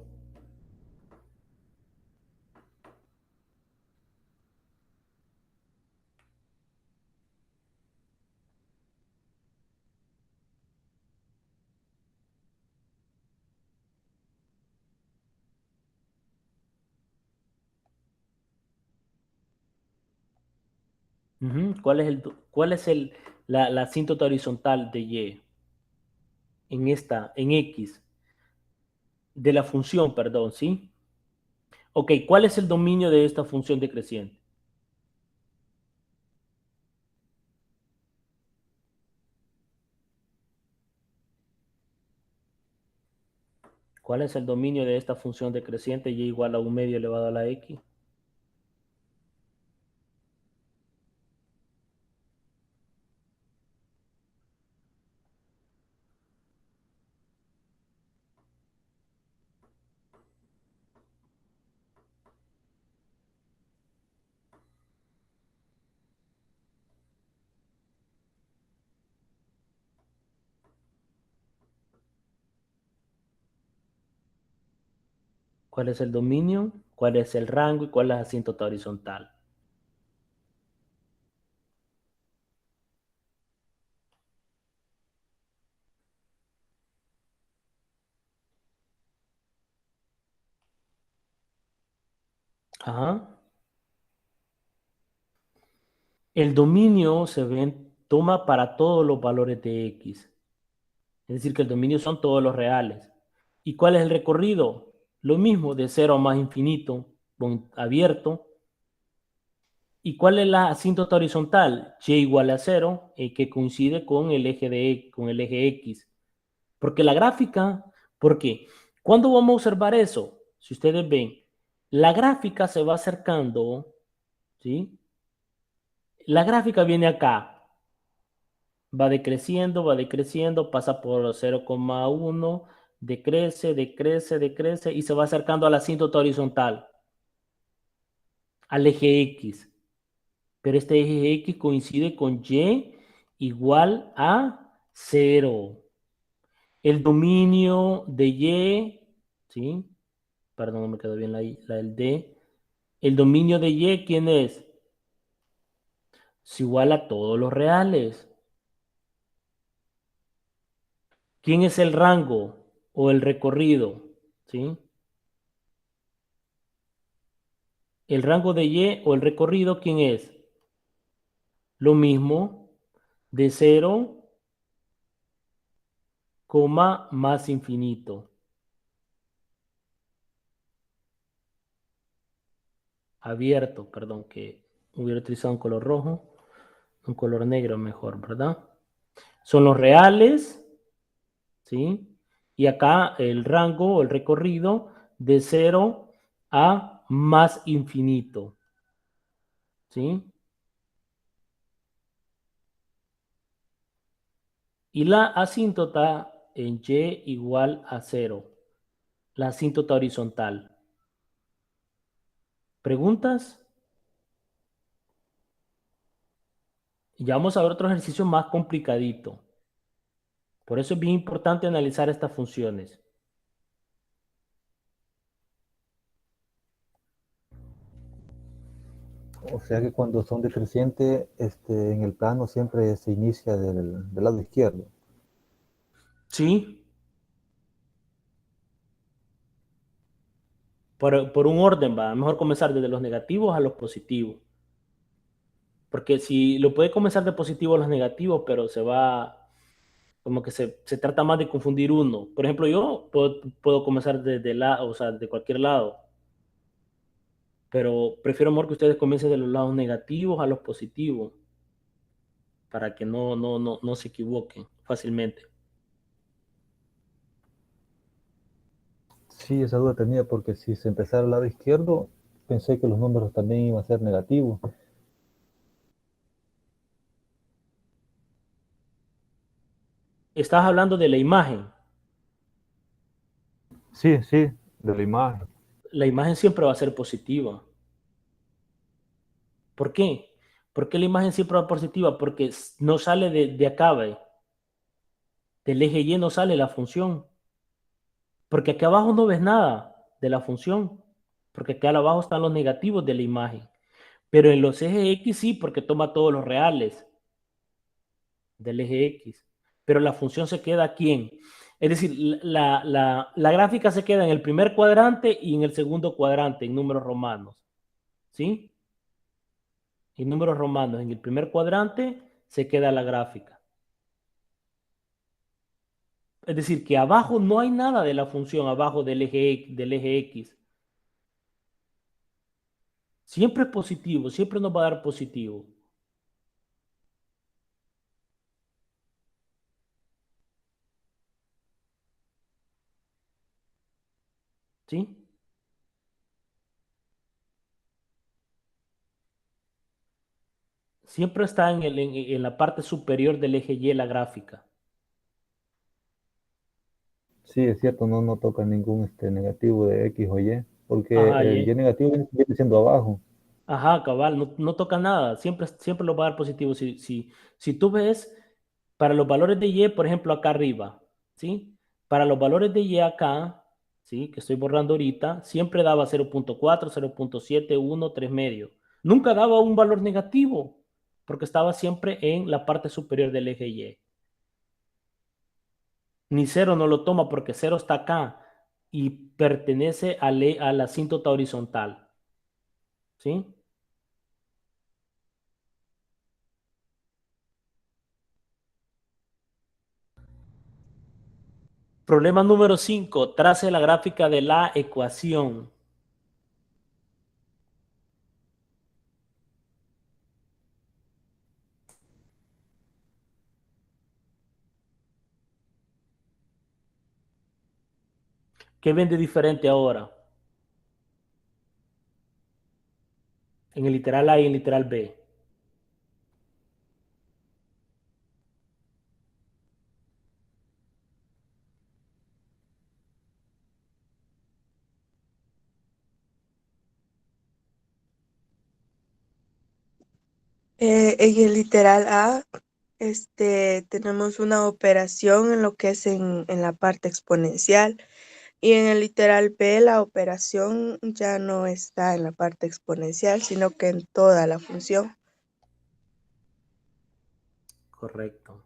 Ujú. ¿Cuál es la asíntota horizontal de y? En x, de la función, perdón, ¿sí? Ok, ¿cuál es el dominio de esta función decreciente? ¿Cuál es el dominio de esta función decreciente y igual a un medio elevado a la x? ¿Cuál es el dominio? ¿Cuál es el rango? ¿Y cuál es la asíntota horizontal? Ajá. El dominio toma para todos los valores de x. Es decir, que el dominio son todos los reales. ¿Y cuál es el recorrido? Lo mismo, de 0 a más infinito, abierto. ¿Y cuál es la asíntota horizontal? Y igual a 0, que coincide con el eje X. Porque la gráfica, ¿por qué? ¿Cuándo vamos a observar eso? Si ustedes ven, la gráfica se va acercando, ¿sí? La gráfica viene acá, va decreciendo, pasa por 0,1, decrece, decrece, decrece y se va acercando a la asíntota horizontal, al eje X. Pero este eje X coincide con Y igual a 0. El dominio de Y, ¿sí? Perdón, no me quedó bien la del D. El dominio de Y, ¿quién es? Es igual a todos los reales. ¿Quién es el rango o el recorrido? ¿Sí? El rango de Y o el recorrido, ¿quién es? Lo mismo, de 0, más infinito. Abierto, perdón, que Hubiera utilizado un color rojo, un color negro mejor, ¿verdad? Son los reales, ¿sí? Y acá el rango o el recorrido de 0 a más infinito, ¿sí? Y la asíntota en y igual a 0, la asíntota horizontal. ¿Preguntas? Ya vamos a ver otro ejercicio más complicadito. Por eso es bien importante analizar estas funciones. O sea que cuando son decrecientes, en el plano siempre se inicia del lado izquierdo. ¿Sí? Por un orden, va. Mejor comenzar desde los negativos a los positivos. Porque si lo puede comenzar de positivo a los negativos, pero se va, como que se trata más de confundir uno. Por ejemplo, yo puedo comenzar desde o sea, de cualquier lado. Pero prefiero mejor que ustedes comiencen de los lados negativos a los positivos. Para que no se equivoquen fácilmente. Sí, esa duda tenía porque si se empezara al lado izquierdo, pensé que los números también iban a ser negativos. Estás hablando de la imagen. Sí, sí, de la imagen. La imagen siempre va a ser positiva. ¿Por qué? ¿Por qué la imagen siempre va a ser positiva? Porque no sale de acá, ¿ve? Del eje Y no sale la función. Porque aquí abajo no ves nada de la función. Porque acá abajo están los negativos de la imagen. Pero en los ejes X sí, porque toma todos los reales del eje X. Pero la función se queda aquí en. Es decir, la gráfica se queda en el primer cuadrante y en el segundo cuadrante en números romanos. ¿Sí? En números romanos, en el primer cuadrante se queda la gráfica. Es decir, que abajo no hay nada de la función, abajo del eje X. Siempre es positivo, siempre nos va a dar positivo. ¿Sí? Siempre está en la parte superior del eje Y la gráfica. Sí, es cierto, no toca ningún negativo de X o Y, porque Ajá, el Y negativo viene siendo abajo. ajá, cabal, no toca nada, siempre lo va a dar positivo. Si tú ves, para los valores de Y, por ejemplo, acá arriba, ¿sí? Para los valores de Y acá, ¿sí? Que estoy borrando ahorita, siempre daba 0.4, 0.7, 1, 3 medio. Nunca daba un valor negativo, porque estaba siempre en la parte superior del eje Y. Ni cero no lo toma porque cero está acá y pertenece a la asíntota horizontal, ¿sí? Problema número 5. Trace la gráfica de la ecuación. ¿Qué ven de diferente ahora? En el literal A y en el literal B. En el literal A, tenemos una operación en lo que es en la parte exponencial. Y en el literal B, la operación ya no está en la parte exponencial, sino que en toda la función. Correcto.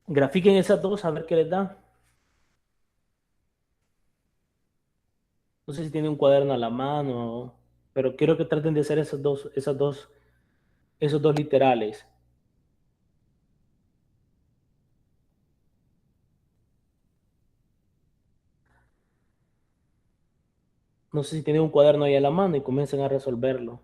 Grafiquen esas dos a ver qué les da. No sé si tienen un cuaderno a la mano, pero quiero que traten de hacer esos dos literales. No sé si tienen un cuaderno ahí a la mano y comiencen a resolverlo.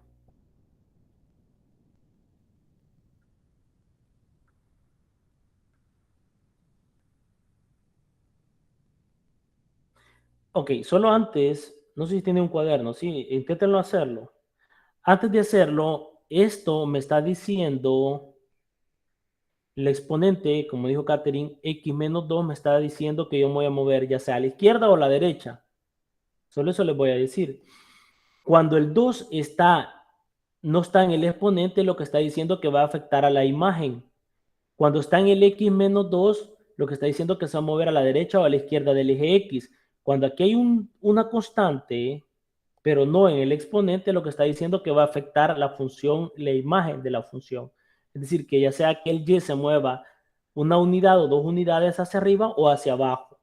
Ok, solo antes, no sé si tienen un cuaderno, sí, inténtenlo hacerlo. Antes de hacerlo, esto me está diciendo el exponente, como dijo Catherine, x menos 2 me está diciendo que yo me voy a mover ya sea a la izquierda o a la derecha. Solo eso les voy a decir. Cuando el 2 no está en el exponente, lo que está diciendo que va a afectar a la imagen. Cuando está en el x menos 2, lo que está diciendo que se va a mover a la derecha o a la izquierda del eje x. Cuando aquí hay una constante, pero no en el exponente, lo que está diciendo que va a afectar la función, la imagen de la función. Es decir, que ya sea que el y se mueva una unidad o dos unidades hacia arriba o hacia abajo.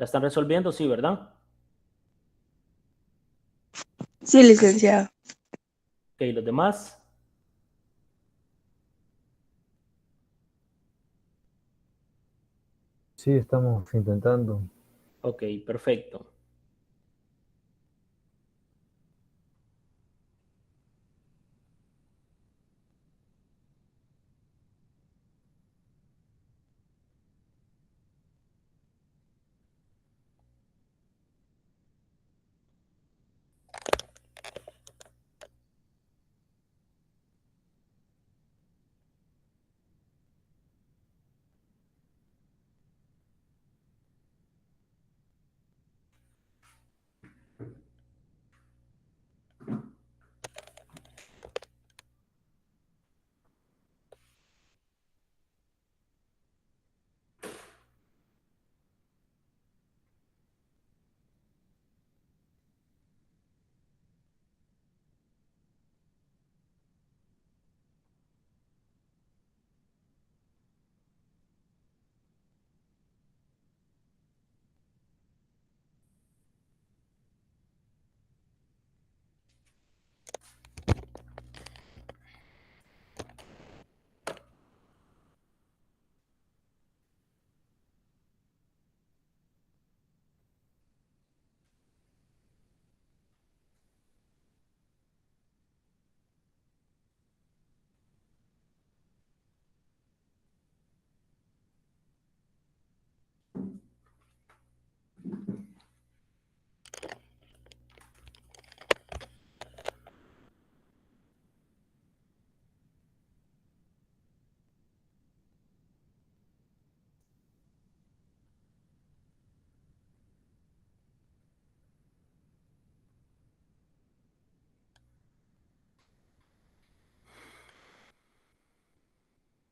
¿La están resolviendo? Sí, ¿verdad? Sí, licenciado. Ok, los demás. Sí, estamos intentando. Ok, perfecto.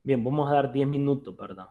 Bien, vamos a dar 10 minutos, ¿verdad?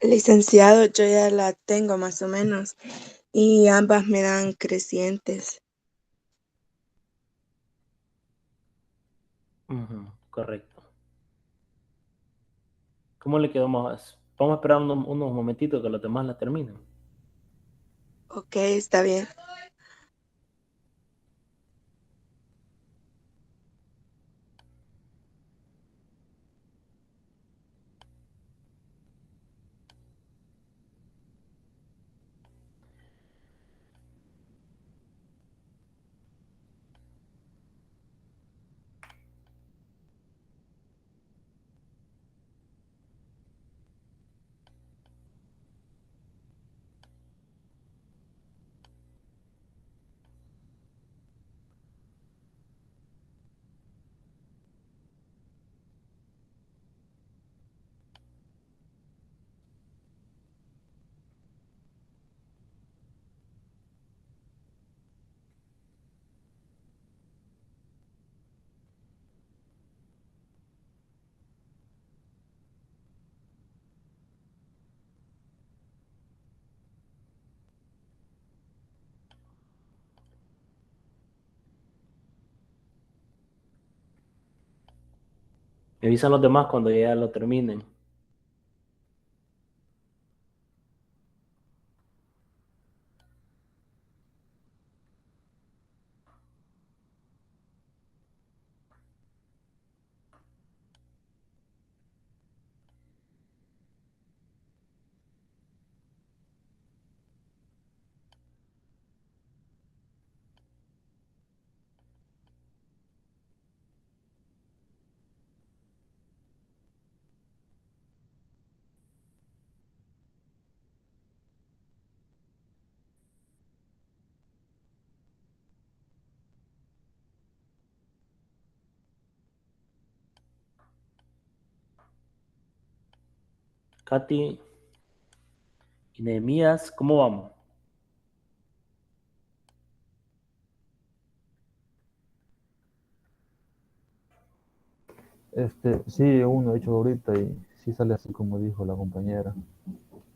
Licenciado, yo ya la tengo más o menos y ambas me dan crecientes. Correcto. ¿Cómo le quedó más? Vamos a esperar unos momentitos que los demás la terminen. Ok, está bien. Me avisan los demás cuando ya lo terminen. Katy y Nehemías, ¿cómo vamos? Sí, uno hecho ahorita y sí sale así como dijo la compañera.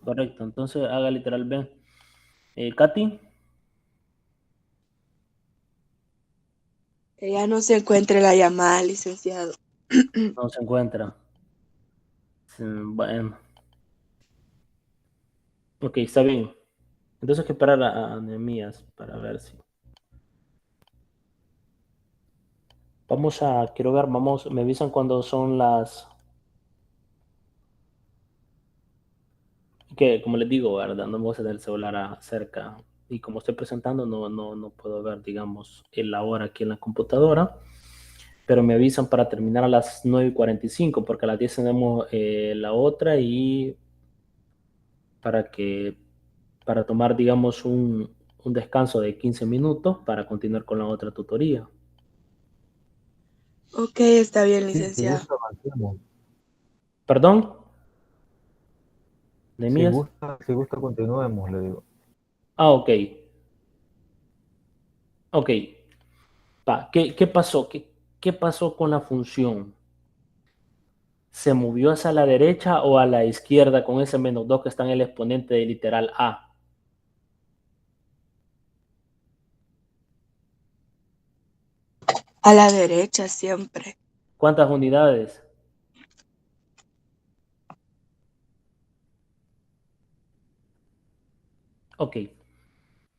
Correcto, entonces haga literal B. Katy, Ya no se encuentra la llamada, licenciado. no se encuentra. Bueno, ok, está bien. Entonces hay que esperar a Nehemías para ver si. Quiero ver, me avisan cuando son las. Que como les digo, ¿verdad? No me voy a tener el celular cerca. Y como estoy presentando, no puedo ver, digamos, la hora aquí en la computadora. Pero me avisan para terminar a las 9:45, porque a las 10 tenemos la otra y para que, para tomar, digamos, un descanso de 15 minutos para continuar con la otra tutoría. Ok, está bien, Sí, si licenciado. gusta, avancemos. ¿Perdón? Si ¿Nemías? gusta, si gusta, continuemos, le digo. Ah, ok. Ok. ¿Qué pasó? ¿Qué pasó con la función? ¿Se movió hacia la derecha o a la izquierda con ese -2 que está en el exponente de literal A? A la derecha siempre. ¿Cuántas unidades? Ok.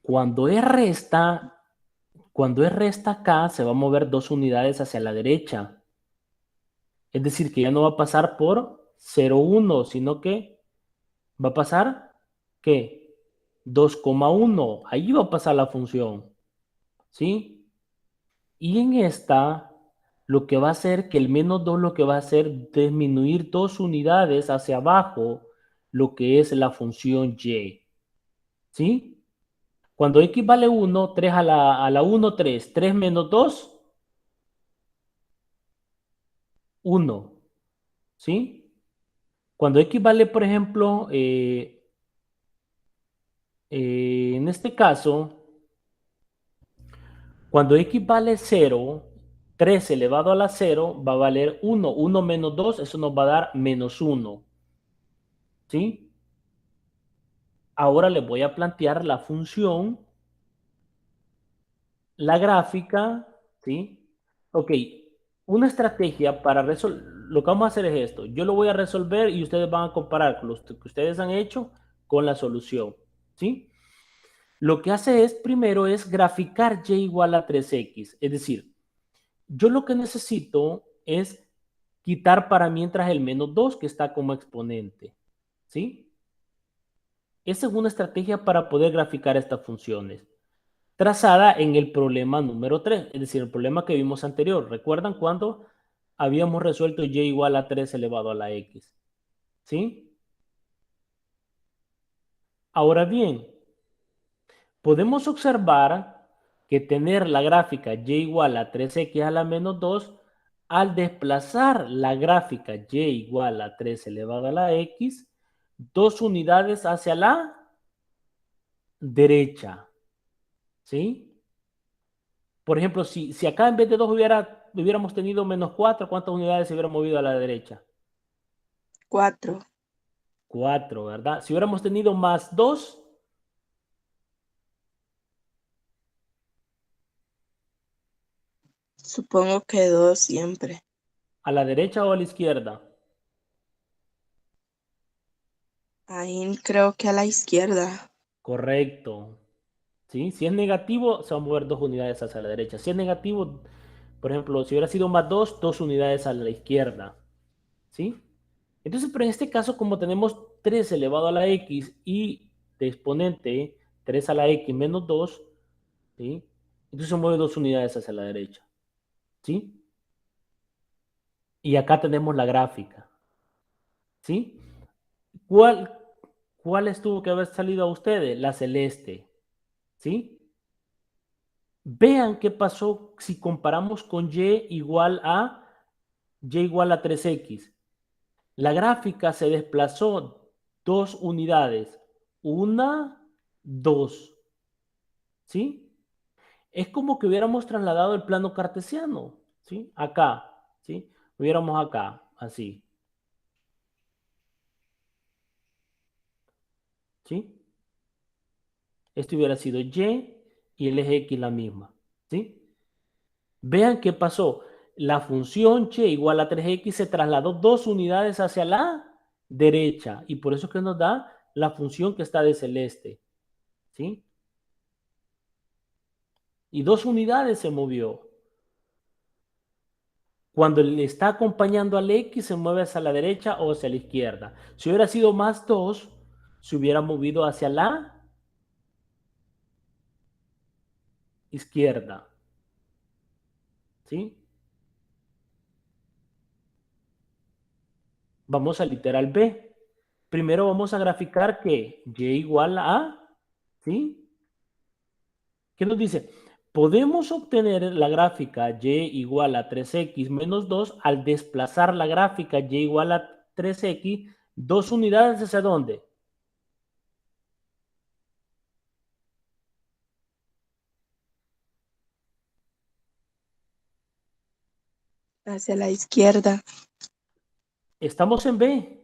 Cuando R está, cuando R está acá, se va a mover 2 unidades hacia la derecha. Es decir, que ya no va a pasar por 0,1, sino que va a pasar, ¿qué? 2,1. Ahí va a pasar la función. ¿Sí? Y en esta, lo que va a hacer que el -2 lo que va a hacer disminuir 2 unidades hacia abajo, lo que es la función y. ¿Sí? Cuando x vale 1, 3 a la 1, 3. 3 menos 2, 1. ¿Sí? Cuando x vale, por ejemplo, en este caso, cuando x vale 0, 3 elevado a la 0 va a valer 1. 1 menos 2, eso nos va a dar -1. ¿Sí? Ahora les voy a plantear la función, la gráfica, ¿sí? Ok, una estrategia para resolver, lo que vamos a hacer es esto. Yo lo voy a resolver y ustedes van a comparar con lo que ustedes han hecho con la solución, ¿sí? Lo que hace es, primero, es graficar y igual a 3x. Es decir, yo lo que necesito es quitar para mientras el menos 2 que está como exponente, ¿sí? Esa es una estrategia para poder graficar estas funciones, trazada en el problema número 3, es decir, el problema que vimos anterior. ¿Recuerdan cuando habíamos resuelto y igual a 3 elevado a la x? ¿Sí? Ahora bien, podemos observar que tener la gráfica y igual a 3x a la menos 2, al desplazar la gráfica y igual a 3 elevado a la x, 2 unidades hacia la derecha. ¿Sí? Por ejemplo, si acá en vez de 2 hubiéramos tenido menos 4, ¿cuántas unidades se hubieran movido a la derecha? 4. 4, ¿verdad? Si hubiéramos tenido más 2, Supongo que 2 siempre. ¿a la derecha o a la izquierda? Ahí creo que a la izquierda. Correcto. ¿Sí? Si es negativo, se van a mover 2 unidades hacia la derecha. Si es negativo, por ejemplo, si hubiera sido más 2, 2 unidades a la izquierda. ¿Sí? Entonces, pero en este caso, como tenemos 3 elevado a la x y de exponente 3 a la x menos 2, ¿sí? Entonces se mueve 2 unidades hacia la derecha. ¿Sí? Y acá tenemos la gráfica. ¿Sí? ¿Cuál, ¿Cuál tuvo que haber salido a ustedes? La celeste. ¿Sí? Vean qué pasó si comparamos con y igual a 3x. La gráfica se desplazó 2 unidades. 1, 2. ¿Sí? Es como que hubiéramos trasladado el plano cartesiano. ¿Sí? Acá. ¿Sí? Hubiéramos acá. Así. ¿Sí? Esto hubiera sido y el eje X la misma. ¿Sí? Vean qué pasó. La función y igual a 3x se trasladó 2 unidades hacia la derecha. Y por eso es que nos da la función que está de celeste. ¿Sí? Y 2 unidades se movió. Cuando le está acompañando al X, se mueve hacia la derecha o hacia la izquierda. Si hubiera sido más 2, se hubiera movido hacia la izquierda. ¿Sí? Vamos al literal B. Primero vamos a graficar que y igual a, ¿sí? ¿Qué nos dice? Podemos obtener la gráfica y igual a 3x menos 2 al desplazar la gráfica y igual a 3x 2 unidades hacia dónde? Hacia la izquierda. Estamos en B.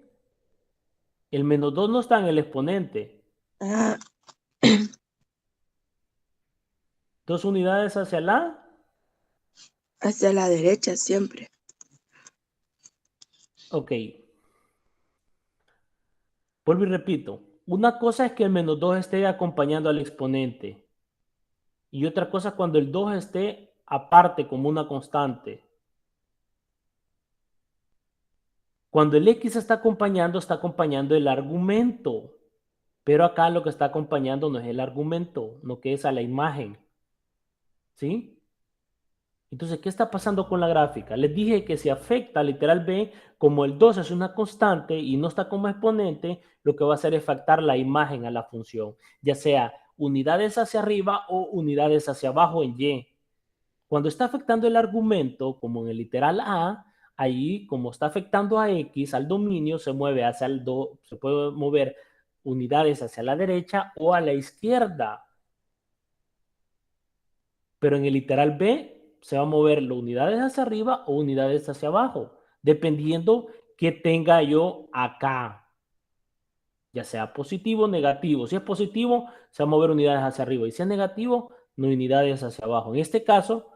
El menos 2 no está en el exponente. Ah, 2 unidades hacia la. hacia la derecha siempre. Ok. Vuelvo y repito. Una cosa es que el menos 2 esté acompañando al exponente. Y otra cosa cuando el 2 esté aparte como una constante. Cuando el X está acompañando el argumento. Pero acá lo que está acompañando no es el argumento, no que es a la imagen. ¿Sí? Entonces, ¿qué está pasando con la gráfica? Les dije que si afecta a literal B, como el 2 es una constante y no está como exponente, lo que va a hacer es afectar la imagen a la función, ya sea unidades hacia arriba o unidades hacia abajo en Y. Cuando está afectando el argumento, como en el literal A, ahí como está afectando a X, al dominio, se mueve hacia el 2, se puede mover unidades hacia la derecha o a la izquierda. Pero en el literal B se va a mover las unidades hacia arriba o unidades hacia abajo, dependiendo que tenga yo acá. ya sea positivo o negativo. Si es positivo, se va a mover unidades hacia arriba, y si es negativo, no unidades hacia abajo. En este caso,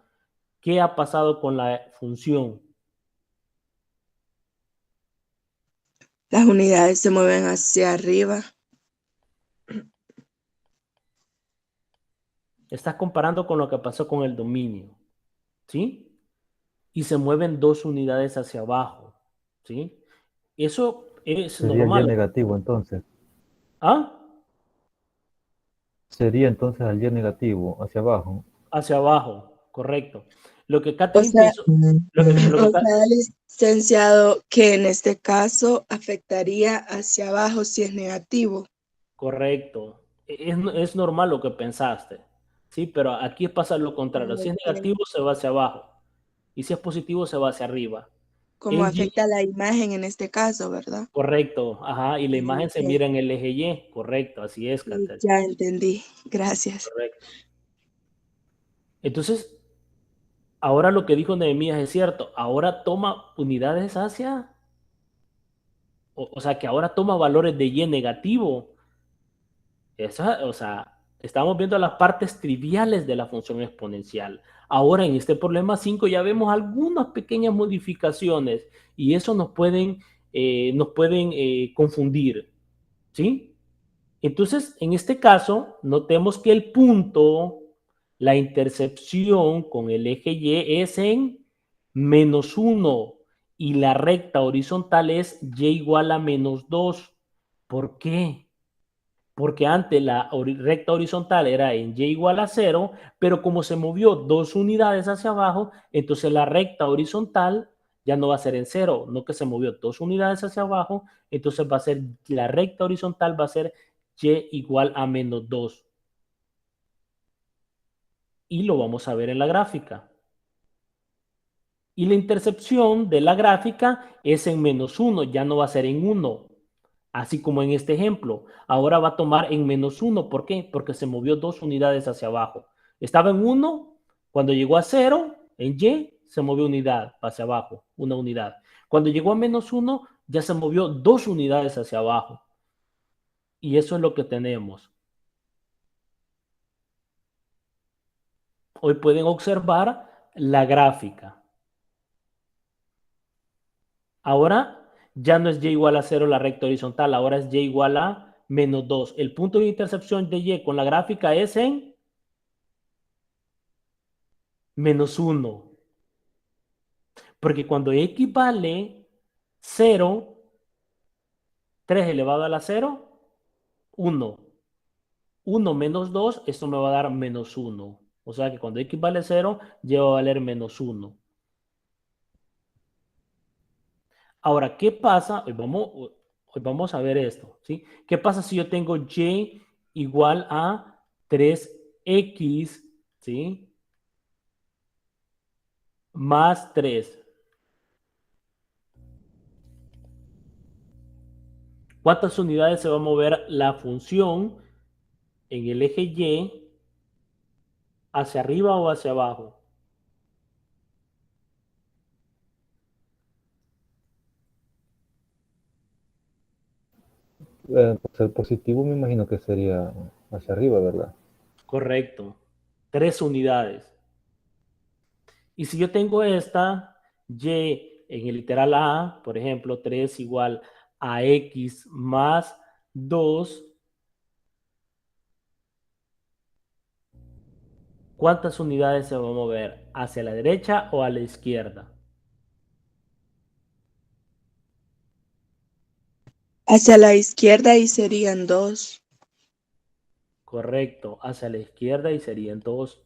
¿qué ha pasado con la función? Las unidades se mueven hacia arriba. Estás comparando con lo que pasó con el dominio, ¿sí? Y se mueven 2 unidades hacia abajo, ¿sí? Eso es Sería el y normal. negativo entonces. ¿Ah? Sería entonces el y negativo hacia abajo. Hacia abajo, correcto. Lo que O Catherine sea, pensó, lo que licenciado, que en este caso afectaría hacia abajo si es negativo. correcto. Es normal lo que pensaste, ¿sí? Pero aquí pasa lo contrario. Si es Ok. negativo, se va hacia abajo. Y si es positivo, se va hacia arriba. Como En Y, afecta la imagen en este caso, ¿verdad? correcto. Ajá. Y la imagen se Ok. mira en el eje Y. Correcto. Así es, Sí, Catherine. ya entendí. Gracias. Correcto. Entonces, ahora lo que dijo Nehemías es cierto. Ahora toma unidades hacia, o sea, que ahora toma valores de Y negativo. Esa, o sea, estamos viendo las partes triviales de la función exponencial. Ahora en este problema 5 ya vemos algunas pequeñas modificaciones y eso nos pueden confundir, ¿sí? Entonces, en este caso, notemos que el punto, la intercepción con el eje Y es en -1 y la recta horizontal es Y igual a -2. ¿Por qué? Porque antes la recta horizontal era en Y igual a 0, pero como se movió 2 unidades hacia abajo, entonces la recta horizontal ya no va a ser en 0, no que se movió 2 unidades hacia abajo, entonces va a ser, la recta horizontal va a ser Y igual a -2. Y lo vamos a ver en la gráfica. Y la intercepción de la gráfica es en -1, ya no va a ser en 1. Así como en este ejemplo. Ahora va a tomar en -1. ¿Por qué? Porque se movió 2 unidades hacia abajo. Estaba en 1, cuando llegó a 0, en Y, se movió unidad hacia abajo, una unidad. Cuando llegó a -1, ya se movió 2 unidades hacia abajo. Y eso es lo que tenemos. Hoy pueden observar la gráfica. Ahora ya no es Y igual a 0 la recta horizontal, ahora es Y igual a -2. El punto de intercepción de Y con la gráfica es en -1. Porque cuando X vale 0, 3 elevado a la 0, 1. 1 menos 2, esto me va a dar -1. O sea que cuando X vale 0, ya va a valer -1. Ahora, ¿qué pasa? Hoy vamos a ver esto, ¿sí? ¿Qué pasa si yo tengo Y igual a 3X, ¿sí? Más 3. ¿Cuántas unidades se va a mover la función en el eje Y hacia arriba o hacia abajo? Pues el positivo me imagino que sería hacia arriba, ¿verdad? Correcto. 3 unidades. Y si yo tengo esta Y en el literal A, por ejemplo, 3 igual a X más 2, ¿cuántas unidades se van a mover? ¿Hacia la derecha o a la izquierda? Hacia la izquierda y serían 2. Correcto, hacia la izquierda y serían 2,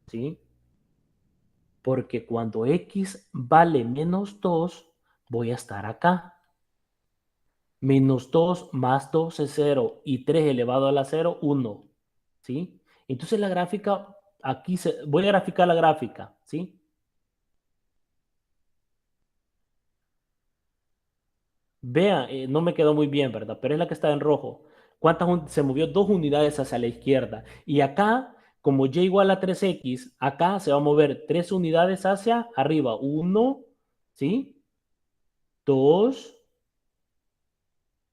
¿sí? Porque cuando X vale -2, voy a estar acá. -2 más 2 es 0 y 3 elevado a la 0, 1, ¿sí? Entonces la gráfica, voy a graficar la gráfica, ¿sí? Vea, no me quedó muy bien, ¿verdad? Pero es la que está en rojo. Se movió 2 unidades hacia la izquierda. Y acá, como Y igual a 3X, acá se va a mover 3 unidades hacia arriba. 1, ¿sí? 2,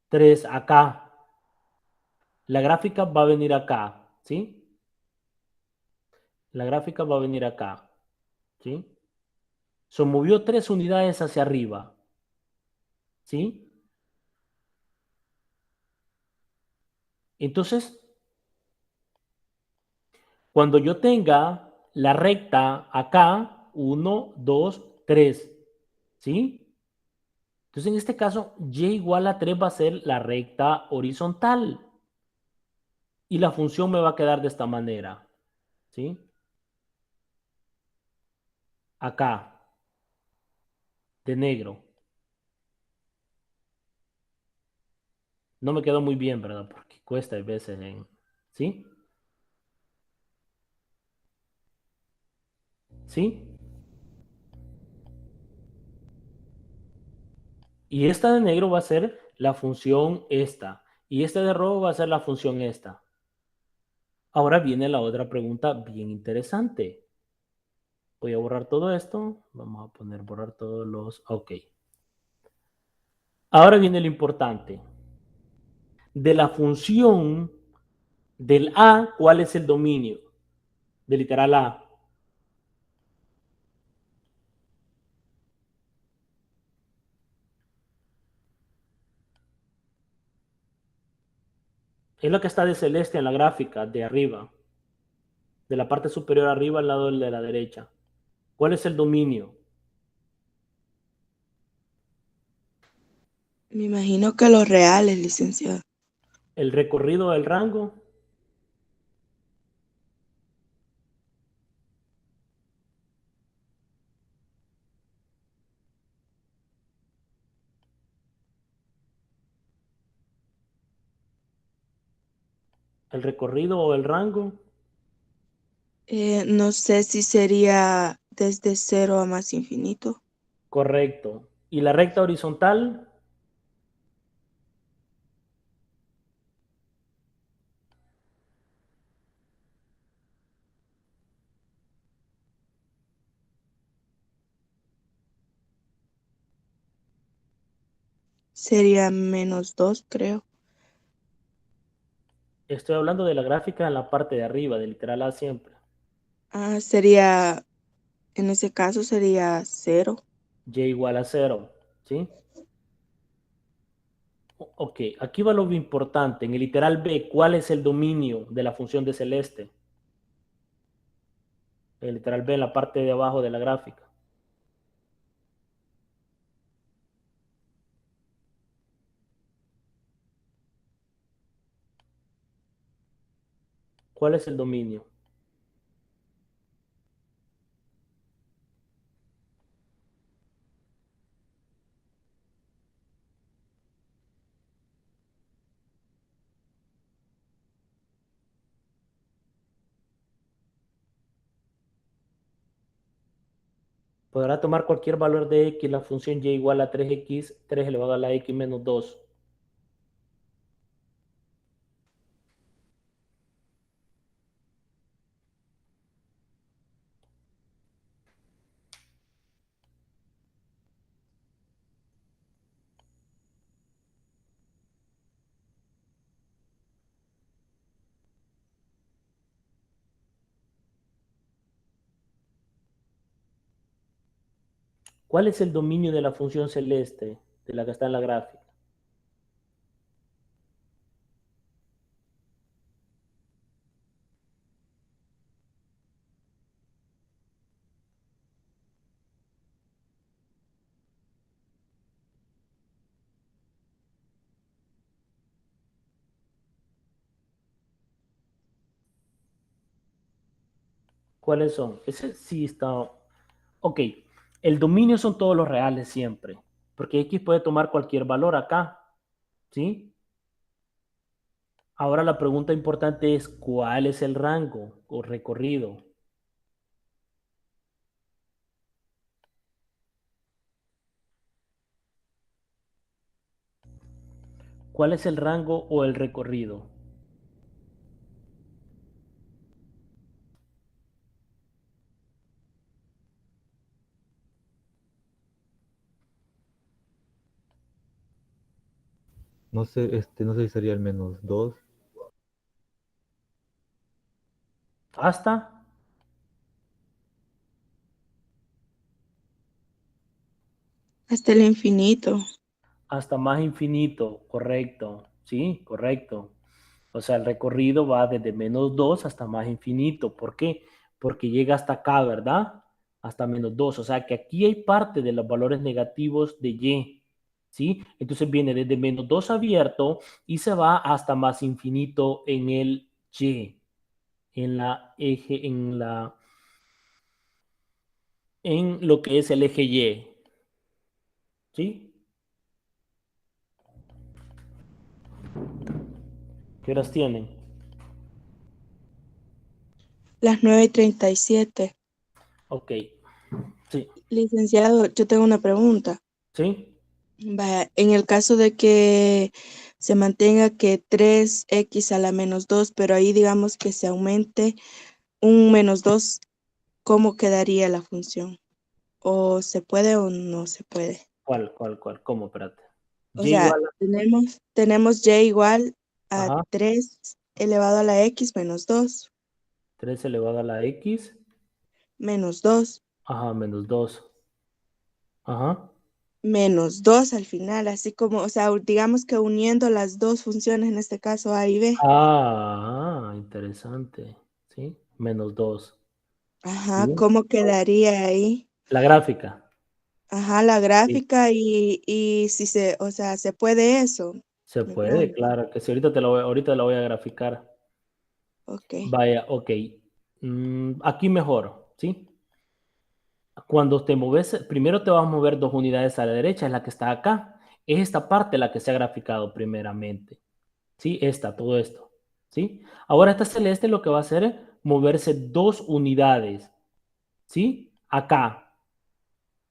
3 acá. La gráfica va a venir acá, ¿sí? La gráfica va a venir acá, ¿sí? Se movió 3 unidades hacia arriba, ¿sí? Entonces, cuando yo tenga la recta acá, 1, 2, 3, ¿sí? Entonces, en este caso, y igual a 3 va a ser la recta horizontal. Y la función me va a quedar de esta manera, ¿sí? Acá, de negro. No me quedó muy bien, ¿verdad? Porque cuesta a veces ¿sí? ¿Sí? Y esta de negro va a ser la función esta. Y esta de rojo va a ser la función esta. Ahora viene la otra pregunta bien interesante. Voy a borrar todo esto. Vamos a poner borrar todos los... Ok. Ahora viene lo importante. De la función del A, ¿cuál es el dominio? Del literal A. Es lo que está de celeste en la gráfica de arriba. De la parte superior arriba al lado de la derecha. ¿Cuál es el dominio? Me imagino que los reales, licenciado. El recorrido del rango. El recorrido o el rango. No sé si sería desde cero a más infinito. Correcto. ¿Y la recta horizontal? Sería -2, creo. Estoy hablando de la gráfica en la parte de arriba, del literal A siempre. Ah, sería, en ese caso sería 0. Y igual a 0. ¿Sí? Ok, aquí va lo importante. En el literal B, ¿cuál es el dominio de la función de celeste? El literal B en la parte de abajo de la gráfica. ¿Cuál es el dominio? Podrá tomar cualquier valor de x, la función y igual a 3x, 3 elevado a la x menos 2. ¿Cuál es el dominio de la función celeste de la que está en la gráfica? ¿Cuáles son? Ese sí está... Ok, el dominio son todos los reales siempre, porque x puede tomar cualquier valor acá, ¿sí? Ahora la pregunta importante es, ¿cuál es el rango o recorrido? ¿Cuál es el rango o el recorrido? No sé, no sé si sería el -2. hasta Hasta el infinito. hasta más infinito, correcto, sí, correcto. O sea, el recorrido va desde -2 hasta más infinito. ¿Por qué? Porque llega hasta acá, ¿verdad? Hasta -2. O sea, que aquí hay parte de los valores negativos de y, ¿sí? Entonces viene desde -2 abierto y se va hasta más infinito en el y, en la eje, en lo que es el eje y, ¿sí? ¿Qué horas tienen? Las 9:37. Ok, sí, Licenciado, yo tengo una pregunta. sí. Vaya, en el caso de que se mantenga que 3x a la -2, pero ahí digamos que se aumente un -2, ¿cómo quedaría la función? ¿O se puede o no se puede? ¿Cuál? ¿Cómo? Espérate. O Y sea, igual tenemos y igual a ajá, 3 elevado a la x -2, 3 elevado a la x, -2, ajá, -2. Ajá. -2 al final, así como, o sea, digamos que uniendo las dos funciones, en este caso A y B. Interesante. ¿Sí? -2. Ajá, ¿Sí? ¿cómo quedaría ahí? La gráfica. Ajá, la Sí. gráfica y si o sea, ¿se puede eso? Se Me puede, pregunto. claro, que si ahorita la voy a graficar. Ok. Vaya, ok. Aquí mejor, ¿sí? Cuando te mueves, primero te vas a mover 2 unidades a la derecha, es la que está acá. Es esta parte la que se ha graficado primeramente. ¿Sí? Todo esto. ¿Sí? Ahora esta celeste lo que va a hacer es moverse 2 unidades. ¿Sí? Acá.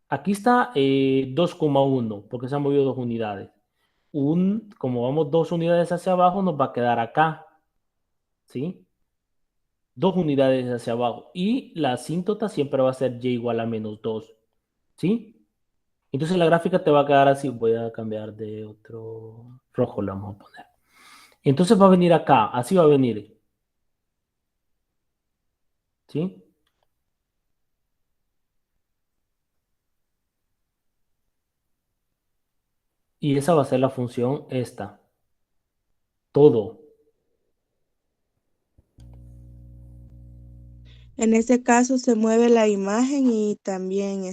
Aquí está 2,1 porque se han movido 2 unidades. Como vamos 2 unidades hacia abajo, nos va a quedar acá. ¿Sí? 2 unidades hacia abajo. Y la asíntota siempre va a ser y igual a -2. ¿Sí? Entonces la gráfica te va a quedar así. Voy a cambiar de otro rojo, le vamos a poner. Entonces va a venir acá. Así va a venir. ¿Sí? Y esa va a ser la función esta. Todo. En ese caso se mueve la imagen y también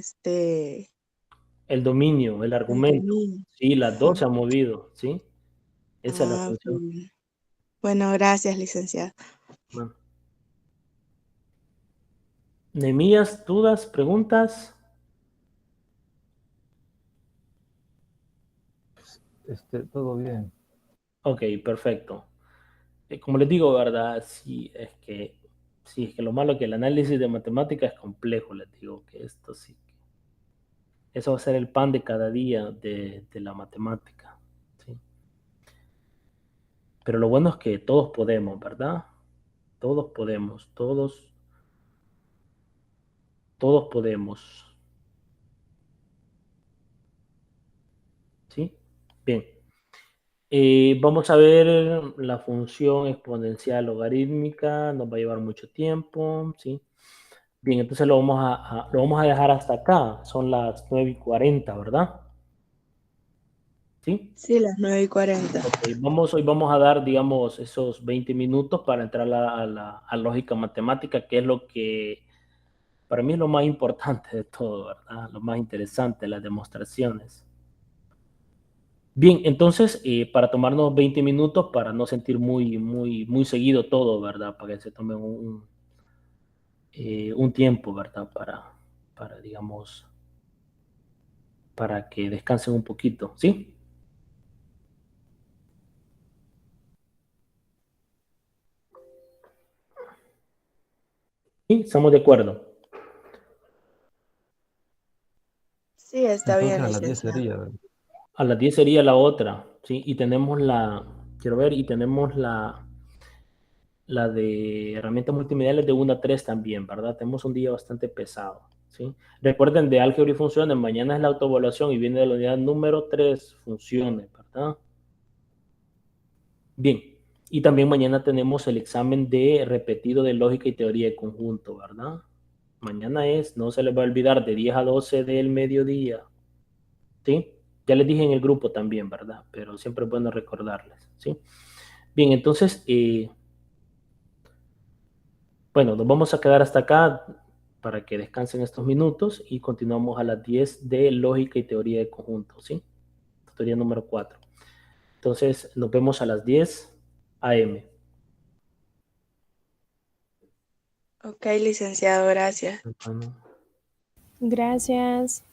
El dominio, el el argumento. dominio. Sí, las dos se Ajá. han movido. ¿Sí? Esa es la Ah, función. ok. Bueno, gracias, licenciado. Bueno. Nemías, dudas, preguntas. Todo bien. Ok, perfecto. Como les digo, ¿verdad? Sí, es que lo malo es que el análisis de matemática es complejo, les digo que esto sí. Eso va a ser el pan de cada día de la matemática. ¿Sí? Pero lo bueno es que todos podemos, ¿verdad? Todos podemos, todos podemos. ¿Sí? Bien. Vamos a ver la función exponencial logarítmica, nos va a llevar mucho tiempo, ¿sí? Bien, entonces lo vamos a dejar hasta acá, son las 9:40, ¿verdad? ¿Sí? Sí, las 9:40. Ok, hoy vamos a dar, digamos, esos 20 minutos para entrar a lógica matemática, que es lo que para mí es lo más importante de todo, ¿verdad? Lo más interesante, las demostraciones. Bien, entonces, para tomarnos 20 minutos, para no sentir muy seguido todo, ¿verdad? Para que se tome un tiempo, ¿verdad? Digamos, para que descansen un poquito, ¿sí? Sí, estamos de acuerdo. Sí, está Entonces bien, a las 10 licenciado. sería, ¿verdad? A las 10 sería la otra, ¿sí? Y tenemos quiero ver, y tenemos la de herramientas multimediales de 1 a 3 también, ¿verdad? Tenemos un día bastante pesado, ¿sí? Recuerden, de álgebra y funciones, mañana es la autoevaluación y viene de la unidad número 3, funciones, ¿verdad? Bien, Y también mañana tenemos el examen de repetido de lógica y teoría de conjunto, ¿verdad? Mañana es, no se les va a olvidar, de 10 a 12 del mediodía. ¿Sí? Ya les dije en el grupo también, ¿verdad? Pero siempre es bueno recordarles, ¿sí? Bien, entonces, bueno, nos vamos a quedar hasta acá para que descansen estos minutos y continuamos a las 10 de lógica y teoría de conjunto, ¿sí? Teoría número 4. Entonces, nos vemos a las 10 a.m. Ok, licenciado, gracias. Bueno. Gracias.